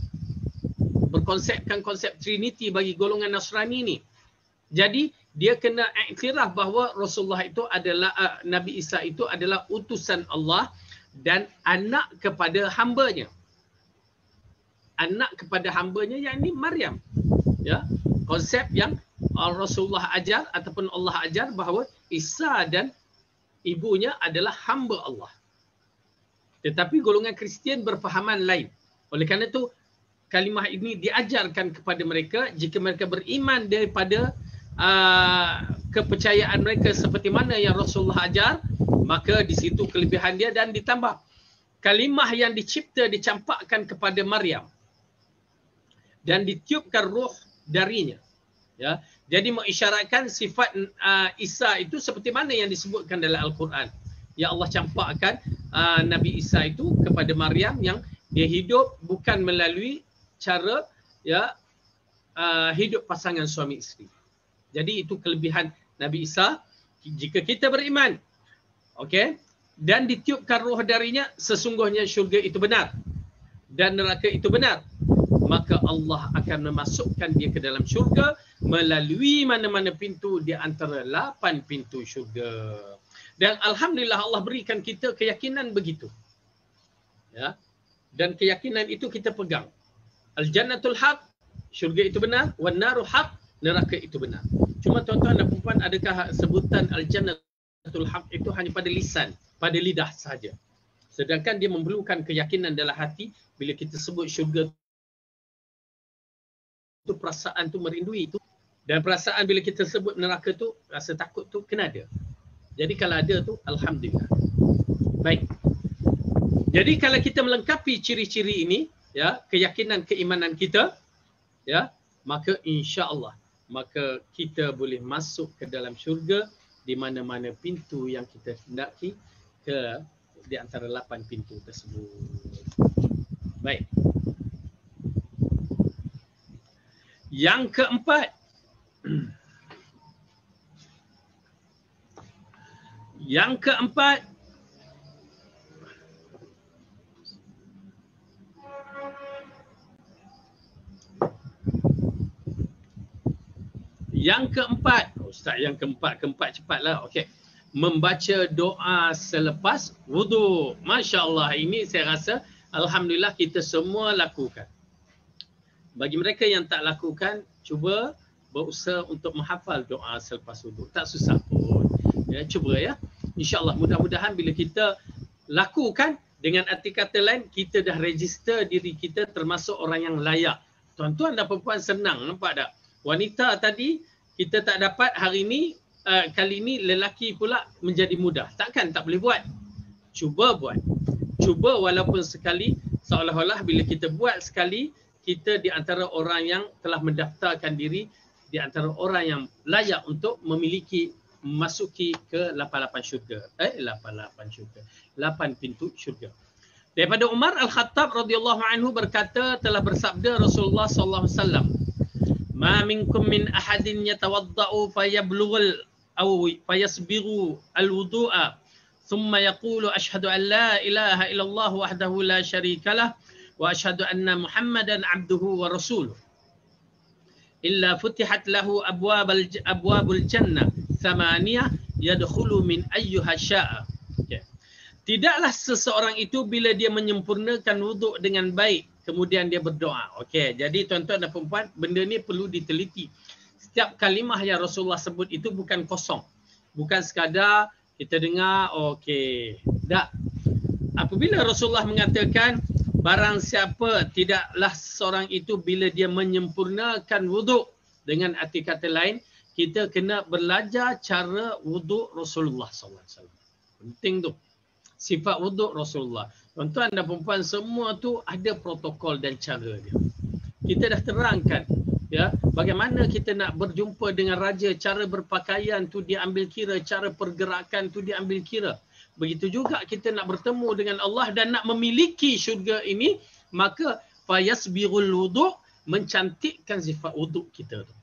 Berkonsepkan konsep Trinity bagi golongan Nasrani ni. Jadi dia kena iktiraf bahawa Rasulullah itu adalah Nabi Isa itu adalah utusan Allah dan anak kepada hambanya. Anak kepada hambanya yakni Maryam. Ya, konsep yang Rasulullah ajar ataupun Allah ajar bahawa Isa dan ibunya adalah hamba Allah. Tetapi golongan Kristian berfahaman lain. Oleh kerana itu, kalimah ini diajarkan kepada mereka, jika mereka beriman daripada kepercayaan mereka seperti mana yang Rasulullah ajar, maka di situ kelebihan dia. Dan ditambah kalimah yang dicipta dicampakkan kepada Maryam dan ditiupkan ruh darinya, ya. Jadi mengisyaratkan sifat Isa itu seperti mana yang disebutkan dalam Al-Quran. Ya Allah campakkan Nabi Isa itu kepada Maryam yang dia hidup bukan melalui cara, ya, hidup pasangan suami isteri. Jadi itu kelebihan Nabi Isa jika kita beriman. Okey, dan ditiupkan roh darinya, sesungguhnya syurga itu benar dan neraka itu benar, maka Allah akan memasukkan dia ke dalam syurga melalui mana-mana pintu di antara 8 pintu syurga. Dan alhamdulillah Allah berikan kita keyakinan begitu. Ya. Dan keyakinan itu kita pegang. Al-jannatul haq, syurga itu benar, wan naru haq, neraka itu benar. Cuma tuan-tuan dan puan, adakah sebutan al-jannatul haq itu hanya pada lisan, pada lidah saja? Sedangkan dia memerlukan keyakinan dalam hati. Bila kita sebut syurga itu, perasaan tu merindui itu. Dan perasaan bila kita sebut neraka tu, rasa takut tu kena ada. Jadi kalau ada tu, alhamdulillah. Baik. Jadi kalau kita melengkapi ciri-ciri ini, ya, keyakinan keimanan kita, ya, maka insya-Allah, maka kita boleh masuk ke dalam syurga di mana-mana pintu yang kita hendaki ke di antara 8 pintu tersebut. Baik. Yang keempat, yang keempat, Ustaz, yang keempat cepatlah. Okey. Membaca doa selepas wuduk. Masya-Allah, ini saya rasa alhamdulillah kita semua lakukan. Bagi mereka yang tak lakukan, cuba berusaha untuk menghafal doa selepas wuduk. Tak susah pun. Ya, cuba ya. InsyaAllah mudah-mudahan bila kita lakukan, dengan arti kata lain, kita dah register diri kita termasuk orang yang layak. Tuan-tuan dan puan-puan senang, nampak tak? Wanita tadi kita tak dapat, hari ini kali ini lelaki pula menjadi mudah. Takkan tak boleh buat? Cuba buat. Cuba walaupun sekali, seolah-olah bila kita buat sekali, kita di antara orang yang telah mendaftarkan diri, di antara orang yang layak untuk memasuki ke 88 syurga. 88 syurga. 8 pintu syurga. Daripada Umar Al-Khattab radhiyallahu anhu berkata, telah bersabda Rasulullah sallallahu alaihi wasallam, "Ma minkum min ahadin yatawaddau fayablughul aw fayasbighu al-wudu'a thumma yaqulu ashhadu an la ilaha illallah wahdahu la syarikalah wa ashhadu anna Muhammadan abduhu wa rasuluh illa futihat lahu abwabul jannah thamaniyah yadkhulu min ayyuha syaa." Okay. Tidaklah seseorang itu bila dia menyempurnakan wuduk dengan baik kemudian dia berdoa. Okey, jadi tuan-tuan dan puan-puan, benda ni perlu diteliti. Setiap kalimah yang Rasulullah sebut itu bukan kosong. Bukan sekadar kita dengar, okey. Tak. Apabila Rasulullah mengatakan barang siapa tidaklah seorang itu bila dia menyempurnakan wuduk, dengan arti kata lain, kita kena belajar cara wuduk Rasulullah SAW. Penting tu. Sifat wuduk Rasulullah. Tuan-tuan dan perempuan, semua tu ada protokol dan cara dia. Kita dah terangkan, ya, bagaimana kita nak berjumpa dengan raja, cara berpakaian tu dia ambil kira, cara pergerakan tu dia ambil kira. Begitu juga kita nak bertemu dengan Allah dan nak memiliki syurga ini, maka fayasbirul wuduk, mencantikkan sifat wuduk kita tu.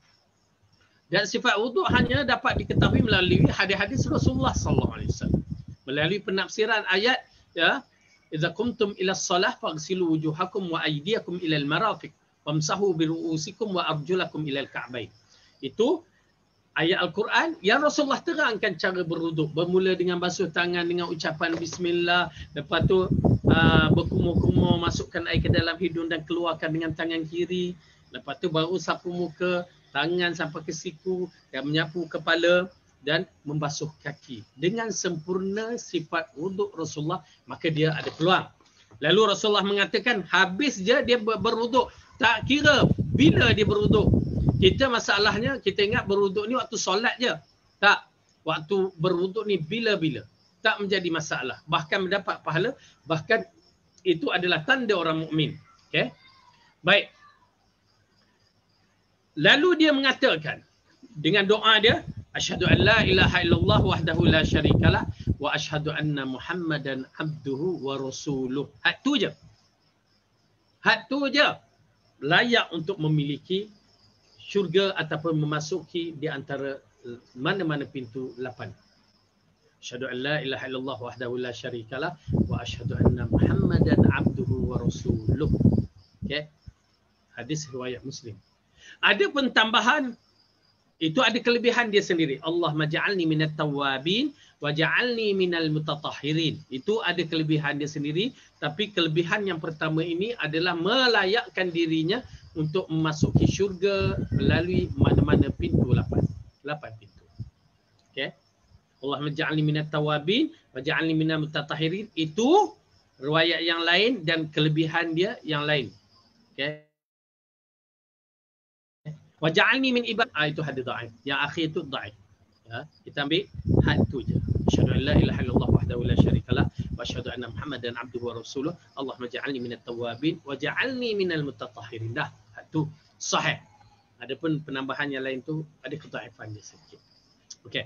Dan sifat wuduk hanya dapat diketahui melalui hadis-hadis Rasulullah sallallahu alaihi wasallam. Melalui penafsiran ayat, ya, idza qumtum ila shalah faghsilu wujuhakum wa aydiyakum ila al-marafiq wamsahu bi ru'usikum wa arjulakum ila al-ka'bain. Itu ayat Al-Quran yang Rasulullah terangkan cara berwuduk, bermula dengan basuh tangan dengan ucapan bismillah, lepas tu berkumur-kumur, masukkan air ke dalam hidung dan keluarkan dengan tangan kiri, lepas tu baru sapu muka, tangan sampai ke siku dan menyapu kepala dan membasuh kaki. Dengan sempurna sifat wuduk Rasulullah, maka dia ada peluang. Lalu Rasulullah mengatakan habis je dia berwuduk. Tak kira bila dia berwuduk. Kita masalahnya kita ingat berwuduk ni waktu solat je. Tak. Waktu berwuduk ni bila-bila. Tak menjadi masalah. Bahkan mendapat pahala. Bahkan itu adalah tanda orang mukmin. Okay. Baik. Lalu dia mengatakan dengan doa dia, asyhadu an la ilaha illallah wahdahu la syarikalah wa asyhadu anna Muhammadan abduhu wa rasuluh. Had tu je. Had tu je. Layak untuk memiliki syurga ataupun memasuki di antara mana-mana pintu 8. Asyhadu an la ilaha illallah wahdahu la syarikalah wa asyhadu anna Muhammadan abduhu wa rasuluh. Okey. Hadis riwayat Muslim. Ada pun tambahan, itu ada kelebihan dia sendiri. Allah maj'alni minat tawabin wa ja'alni minal mutatahhirin. Itu ada kelebihan dia sendiri, tapi kelebihan yang pertama ini adalah melayakkan dirinya untuk memasuki syurga melalui mana-mana pintu 8 pintu. Okey. Allah maj'alni minat tawabin wa ja'alni minal mutatahhirin, itu riwayat yang lain dan kelebihan dia yang lain. Okey. Waja'alni min ibad, itu hadis dhaif. Yang akhir itu dhaif. Ya, kita ambil had tu je. Asyhadu an la ilaha illallah wahdahu la syarikalah wa asyhadu anna Muhammadan abduhu wa rasuluh. Allahumma ja'alni minat tawwabin wa ja'alni minal mutatahhirin. Dah, had tu sahih. Adapun penambahan yang lain tu ada kedhaifan dia sedikit. Okey.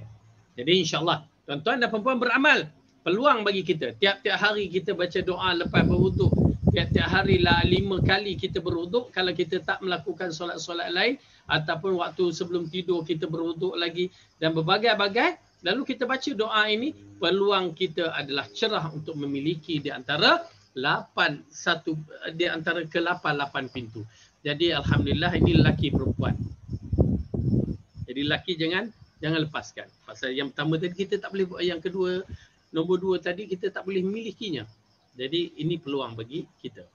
Jadi insya-Allah tuan-tuan dan puan-puan beramal. Peluang bagi kita. Tiap-tiap hari kita baca doa lepas berwuduk. Tiap-tiap hari 5 kali kita berwuduk. Kalau kita tak melakukan solat-solat lain ataupun waktu sebelum tidur kita berwuduk lagi dan berbagai-bagai, lalu kita baca doa ini, peluang kita adalah cerah untuk memiliki di antara ke-8 pintu. Jadi alhamdulillah ini lelaki perempuan. Jadi lelaki jangan lepaskan. Pasal yang pertama tadi kita tak boleh buat, yang kedua, nombor 2 tadi kita tak boleh memilikinya. Jadi ini peluang bagi kita.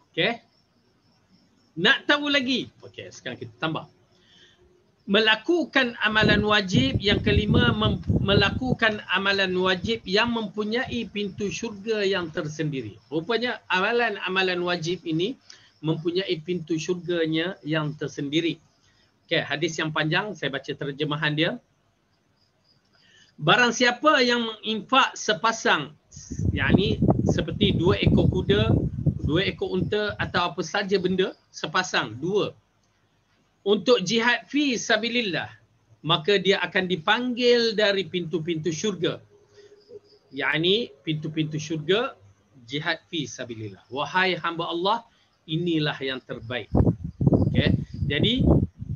Okey. Nak tahu lagi? Okey, sekarang kita tambah. Melakukan amalan wajib. Yang kelima, melakukan amalan wajib yang mempunyai pintu syurga yang tersendiri. Rupanya amalan-amalan wajib ini mempunyai pintu syurganya yang tersendiri. Okey, hadis yang panjang, saya baca terjemahan dia. Barang siapa yang menginfak sepasang, yakni seperti 2 ekor kuda, 2 ekor unta atau apa saja benda, sepasang, 2, untuk jihad fi sabilillah, maka dia akan dipanggil dari pintu-pintu syurga. Yakni pintu-pintu syurga, jihad fi sabilillah. Wahai hamba Allah, inilah yang terbaik. Okay. Jadi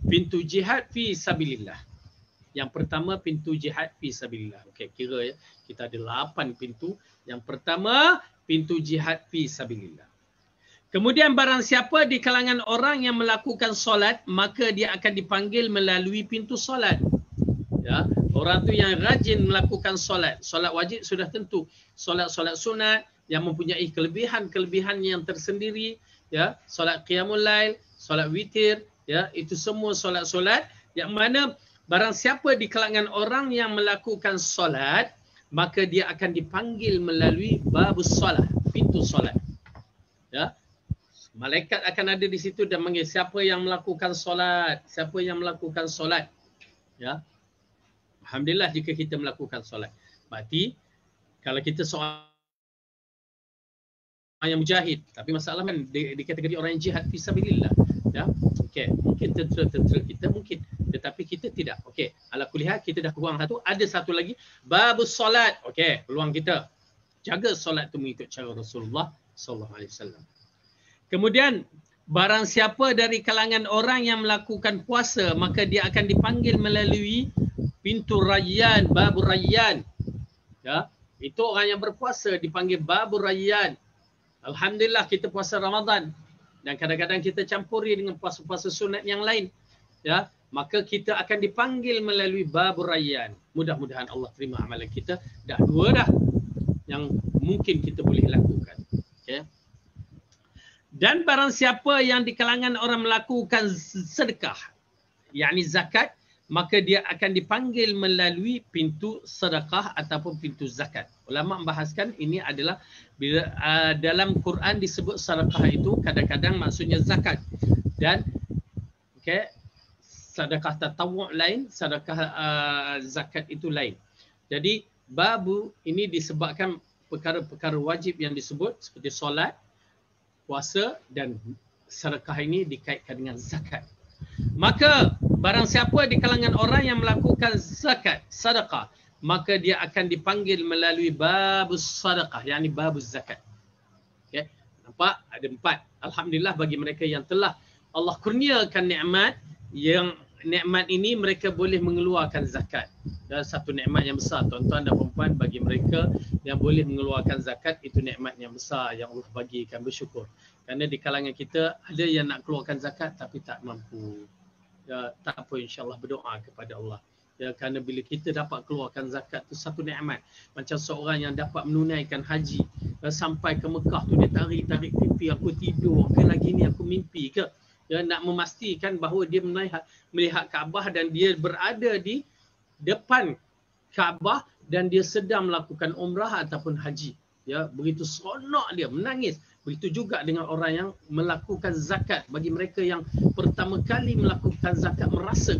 pintu jihad fi sabilillah. Yang pertama pintu jihad fi sabilillah. Okey, kira ya, kita ada 8 pintu. Yang pertama pintu jihad fi sabilillah. Kemudian barang siapa di kalangan orang yang melakukan solat, maka dia akan dipanggil melalui pintu solat. Ya, orang tu yang rajin melakukan solat. Solat wajib sudah tentu. Solat-solat sunat yang mempunyai kelebihan-kelebihan yang tersendiri, ya, solat qiyamul lail, solat witir, ya, itu semua solat-solat yang mana barang siapa di kalangan orang yang melakukan solat, maka dia akan dipanggil melalui babus solat, pintu solat. Ya. Malaikat akan ada di situ dan manggil siapa yang melakukan solat, siapa yang melakukan solat. Ya. Alhamdulillah jika kita melakukan solat. Berarti kalau kita seorang yang mujahid, tapi masalah kan di kategori orang yang jihad fi sabilillah. Ya. Okey, mungkin tentera kita mungkin, tetapi kita tidak. Okey, ala kulli hal kita dah kurang satu, ada satu lagi babus solat. Okey, peluang kita jaga solat tu mengikut cara Rasulullah sallallahu alaihi wasallam. Kemudian barang siapa dari kalangan orang yang melakukan puasa, maka dia akan dipanggil melalui pintu Rayyan, babur Rayyan. Ya, itu orang yang berpuasa dipanggil babur Rayyan. Alhamdulillah kita puasa Ramadan dan kadang-kadang kita campuri dengan puasa-puasa sunat yang lain. Ya, maka kita akan dipanggil melalui babur Rayyan. Mudah-mudahan Allah terima amalan kita. Dah 2 dah yang mungkin kita boleh lakukan. Okay. Dan barang siapa yang di kalangan orang melakukan sedekah, yakni zakat, maka dia akan dipanggil melalui pintu sedekah ataupun pintu zakat. Ulama membahaskan ini adalah bila dalam Quran disebut sedekah itu kadang-kadang maksudnya zakat. Dan okey, sedekah tatawwu' lain, sedekah zakat itu lain. Jadi babu ini disebabkan perkara-perkara wajib yang disebut seperti solat, puasa dan sedekah ini dikaitkan dengan zakat. Maka barang siapa di kalangan orang yang melakukan zakat, sedekah, maka dia akan dipanggil melalui babus sedekah, yakni babus zakat. Okey, nampak ada 4. Alhamdulillah bagi mereka yang telah Allah kurniakan nikmat, yang nikmat ini mereka boleh mengeluarkan zakat. Dan satu nikmat yang besar tuan-tuan dan puan-puan, bagi mereka yang boleh mengeluarkan zakat, itu nikmat yang besar yang Allah bagikan, bersyukur. Kerana di kalangan kita ada yang nak keluarkan zakat tapi tak mampu. Ya, tak apa, insya-Allah berdoa kepada Allah. Ya, kerana bila kita dapat keluarkan zakat tu satu nikmat. Macam seorang yang dapat menunaikan haji, sampai ke Mekah tu dia tarik-tarik pipi, aku tidur ke lagi ni aku mimpi ke? Ya, nak memastikan bahawa dia melihat Kaabah dan dia berada di depan Kaabah dan dia sedang melakukan umrah ataupun haji. Ya, begitu seronok dia, menangis. Begitu juga dengan orang yang melakukan zakat. Bagi mereka yang pertama kali melakukan zakat, merasa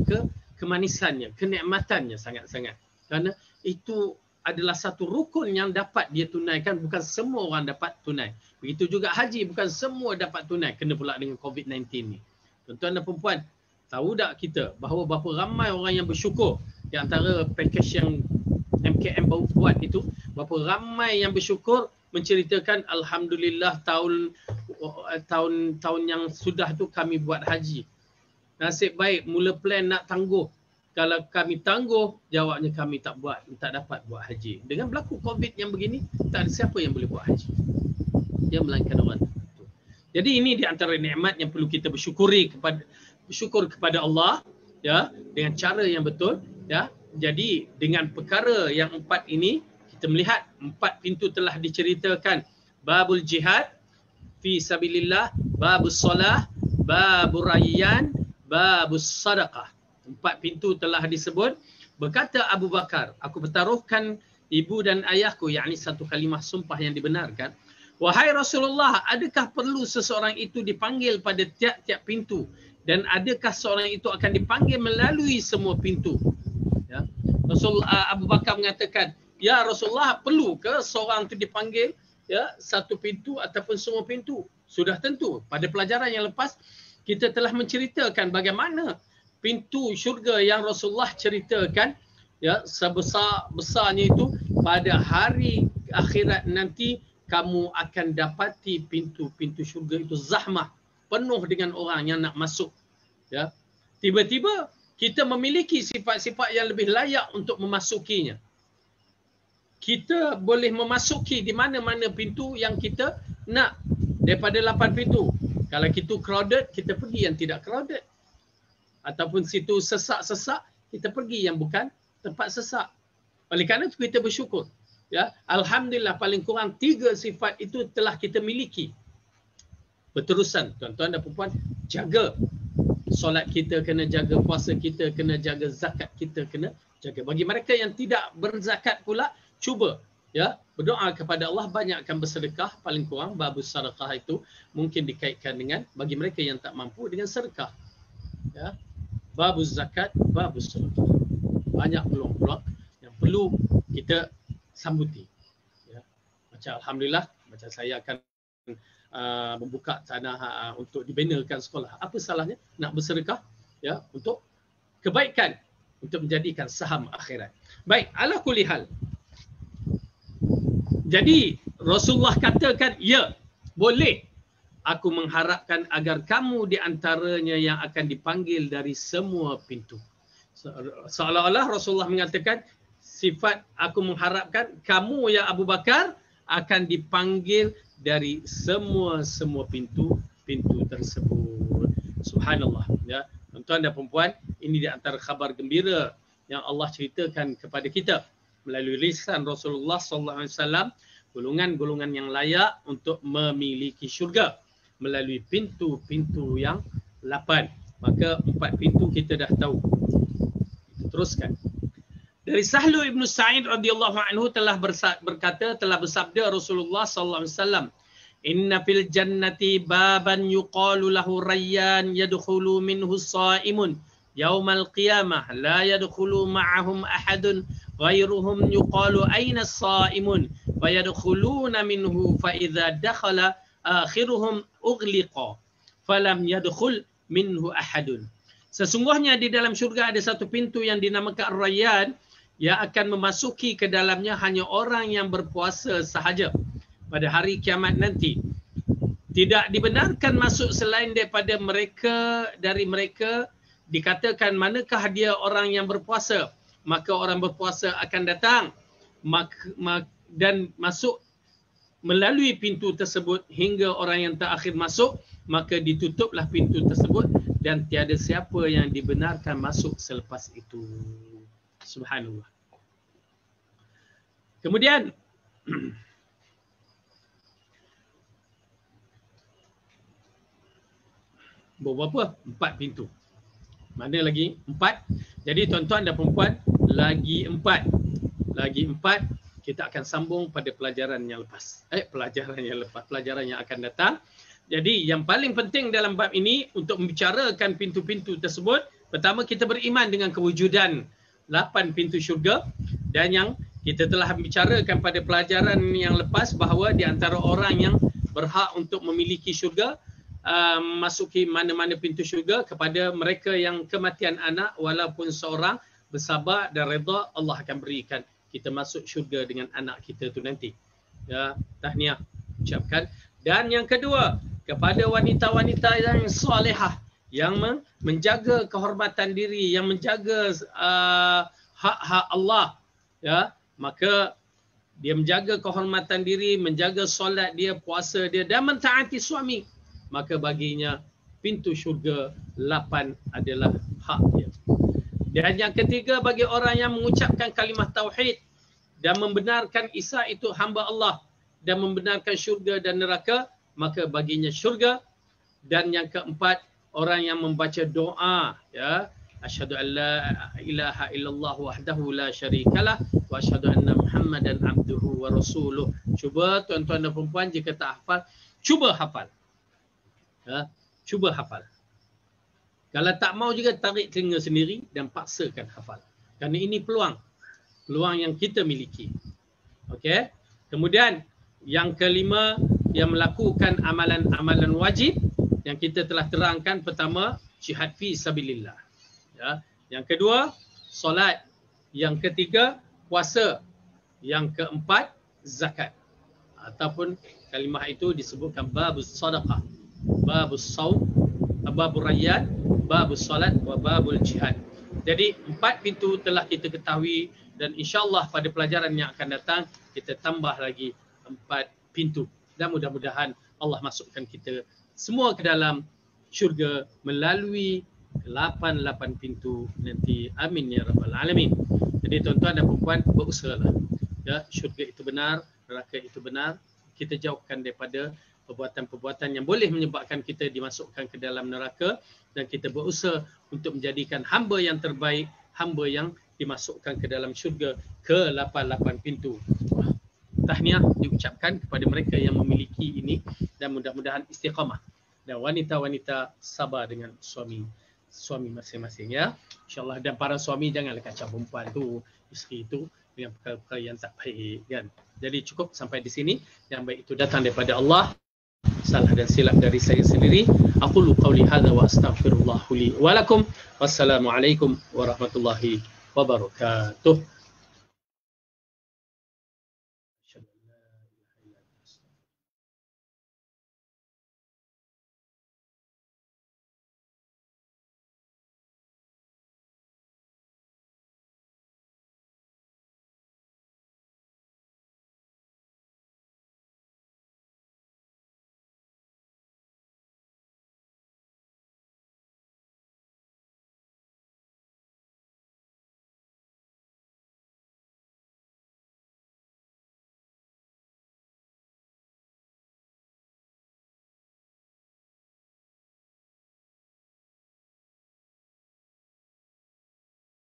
kemanisannya, kenikmatannya sangat-sangat. Kerana itu adalah satu rukun yang dapat dia tunaikan, bukan semua orang dapat tunai. Begitu juga haji, bukan semua dapat tunai. Kena pula dengan COVID-19 ni. Tuan-tuan dan perempuan, tahu tak kita bahawa berapa ramai orang yang bersyukur di antara pakej yang MKM baru buat itu, berapa ramai yang bersyukur menceritakan alhamdulillah tahun yang sudah tu kami buat haji. Nasib baik mula plan nak tangguh. Kalau kami tangguh, jawabnya kami tak dapat buat haji. Dengan berlaku COVID yang begini, tak ada siapa yang boleh buat haji. Dia melainkan orang tertentu. Jadi ini di antara nikmat yang perlu kita bersyukur kepada Allah, ya, dengan cara yang betul, ya. Jadi dengan perkara yang 4 ini, kita melihat 4 pintu telah diceritakan. Babul jihad fi sabilillah, babus solah, babur rayyan, babus sadaqah. 4 pintu telah disebut. Berkata Abu Bakar, aku bertaruhkan ibu dan ayahku, yakni satu kalimah sumpah yang dibenarkan. Wahai Rasulullah, adakah perlu seseorang itu dipanggil pada tiap-tiap pintu? Dan adakah seorang itu akan dipanggil melalui semua pintu? Ya. Abu Bakar mengatakan, ya Rasulullah, perlu ke seorang itu dipanggil, ya, satu pintu ataupun semua pintu? Sudah tentu. Pada pelajaran yang lepas, kita telah menceritakan bagaimana pintu syurga yang Rasulullah ceritakan, ya, sebesar-besarnya itu pada hari akhirat nanti kamu akan dapati pintu-pintu syurga itu zahmah, penuh dengan orang yang nak masuk. Ya. Tiba-tiba kita memiliki sifat-sifat yang lebih layak untuk memasukinya. Kita boleh memasuki di mana-mana pintu yang kita nak daripada 8 pintu. Kalau kita crowded, kita pergi yang tidak crowded. Ataupun situ sesak-sesak, kita pergi yang bukan tempat sesak. Oleh kerana itu kita bersyukur. Ya, alhamdulillah paling kurang 3 sifat itu telah kita miliki. Berterusan, tuan-tuan dan puan-puan, jaga solat kita kena jaga, puasa kita kena jaga, zakat kita kena jaga. Bagi mereka yang tidak berzakat pula, cuba, ya, berdoa kepada Allah, banyakkan bersedekah. Paling kurang babus sedekah itu mungkin dikaitkan dengan, bagi mereka yang tak mampu, dengan sedekah. Ya, babus zakat, babus sedekah. Banyak peluang-peluang yang perlu kita sambuti. Ya. Macam alhamdulillah, macam saya akan membuka tanah untuk dibenakan sekolah. Apa salahnya nak bersedekah, ya, untuk kebaikan, untuk menjadikan saham akhirat. Baik, ala kulli hal. Jadi Rasulullah katakan, ya, boleh. Aku mengharapkan agar kamu di antaranya yang akan dipanggil dari semua pintu. Seolah-olah Rasulullah mengatakan, sifat aku mengharapkan kamu ya Abu Bakar akan dipanggil dari semua pintu tersebut. Subhanallah, ya. Tuan-tuan dan puan-puan, ini di antara khabar gembira yang Allah ceritakan kepada kita melalui lisan Rasulullah sallallahu alaihi wasallam, golongan-golongan yang layak untuk memiliki syurga melalui pintu-pintu yang 8. Maka 4 pintu kita dah tahu. teruskan. Dari Sahlu ibn Sa'id radhiyallahu anhu telah bersabda Rasulullah sallallahu alaihi wasallam, "Inna fil jannati baban yuqalu lahu Rayyan yadkhulu minhu sha'imun yaumal qiyamah la yadkhulu ma'ahum ahadun ghairuhum yuqalu aina as-sha'imun fayadkhuluna minhu fa idza dakhala akhiruhum ughliqa falam yadkhul minhu ahadun." Sesungguhnya di dalam syurga ada satu pintu yang dinamakan Ar-Rayyan yang akan memasuki ke dalamnya hanya orang yang berpuasa sahaja pada hari kiamat nanti. Tidak dibenarkan masuk selain daripada mereka, dari mereka dikatakan manakah dia orang yang berpuasa, maka orang berpuasa akan datang dan masuk melalui pintu tersebut hingga orang yang terakhir masuk, maka ditutuplah pintu tersebut dan tiada siapa yang dibenarkan masuk selepas itu. Subhanallah. Kemudian berapa? 4 pintu. Mana lagi? 4. Jadi tuan-tuan dan perempuan, lagi 4. Lagi 4, kita akan sambung pada pelajaran yang lepas. Pelajaran yang akan datang. Jadi yang paling penting dalam bab ini untuk membicarakan pintu-pintu tersebut, pertama kita beriman dengan kewujudan 8 pintu syurga, dan yang kita telah bicarakan pada pelajaran yang lepas bahawa di antara orang yang berhak untuk memiliki syurga, masuki mana-mana pintu syurga kepada mereka yang kematian anak walaupun seorang bersabar dan redha, Allah akan berikan kita masuk syurga dengan anak kita tu nanti. Ya, tahniah ucapkan. Dan yang kedua, kepada wanita-wanita yang solehah, yang menjaga kehormatan diri, yang menjaga hak-hak Allah, ya, maka dia menjaga kehormatan diri, menjaga solat dia, puasa dia dan mentaati suami, maka baginya pintu syurga 8 adalah hak dia. Dan yang ketiga, bagi orang yang mengucapkan kalimah tauhid dan membenarkan Isa itu hamba Allah dan membenarkan syurga dan neraka, maka baginya syurga. Dan yang keempat, orang yang membaca doa, ya, asyhadu an la ilaha illallah wahdahu la syarikalah wa asyhadu anna Muhammadan abduhu wa rasuluh. Cuba tuan-tuan dan perempuan, jika tak hafal, cuba hafal. Ya, cuba hafal. Kalau tak mau juga tarik telinga sendiri dan paksakan hafal. Kerana ini peluang yang kita miliki. Okey. Kemudian yang kelima, yang melakukan amalan-amalan wajib yang kita telah terangkan. Pertama, jihad fi sabilillah. Ya. Yang kedua, solat. Yang ketiga, puasa. Yang keempat, zakat. Ataupun kalimah itu disebutkan babus sadaqah, babus saum, babur rayyan, babus solat, wa babul jihad. Jadi 4 pintu telah kita ketahui, dan insya-Allah pada pelajaran yang akan datang kita tambah lagi 4 pintu. Dan mudah-mudahan Allah masukkan kita semua ke dalam syurga melalui 8 pintu nanti. Amin ya rabbal alamin. Jadi tuan-tuan dan perempuan, berusahalah. Ya, syurga itu benar, neraka itu benar. Kita jauhkan daripada perbuatan-perbuatan yang boleh menyebabkan kita dimasukkan ke dalam neraka, dan kita berusaha untuk menjadikan hamba yang terbaik, hamba yang dimasukkan ke dalam syurga ke 8 pintu. Tahniah diucapkan kepada mereka yang memiliki ini, dan mudah-mudahan istiqamah dan wanita-wanita sabar dengan suami masing-masing, ya. InsyaAllah. Dan para suami janganlah kacau perempuan tu, isteri tu dengan perkara-perkara yang tak baik, kan. Jadi cukup sampai di sini. Yang baik itu datang daripada Allah, salah dan silap dari saya sendiri. Aqulu qawli hadza wa astaghfirullah li wa lakum. Wassalamualaikum warahmatullahi wabarakatuh.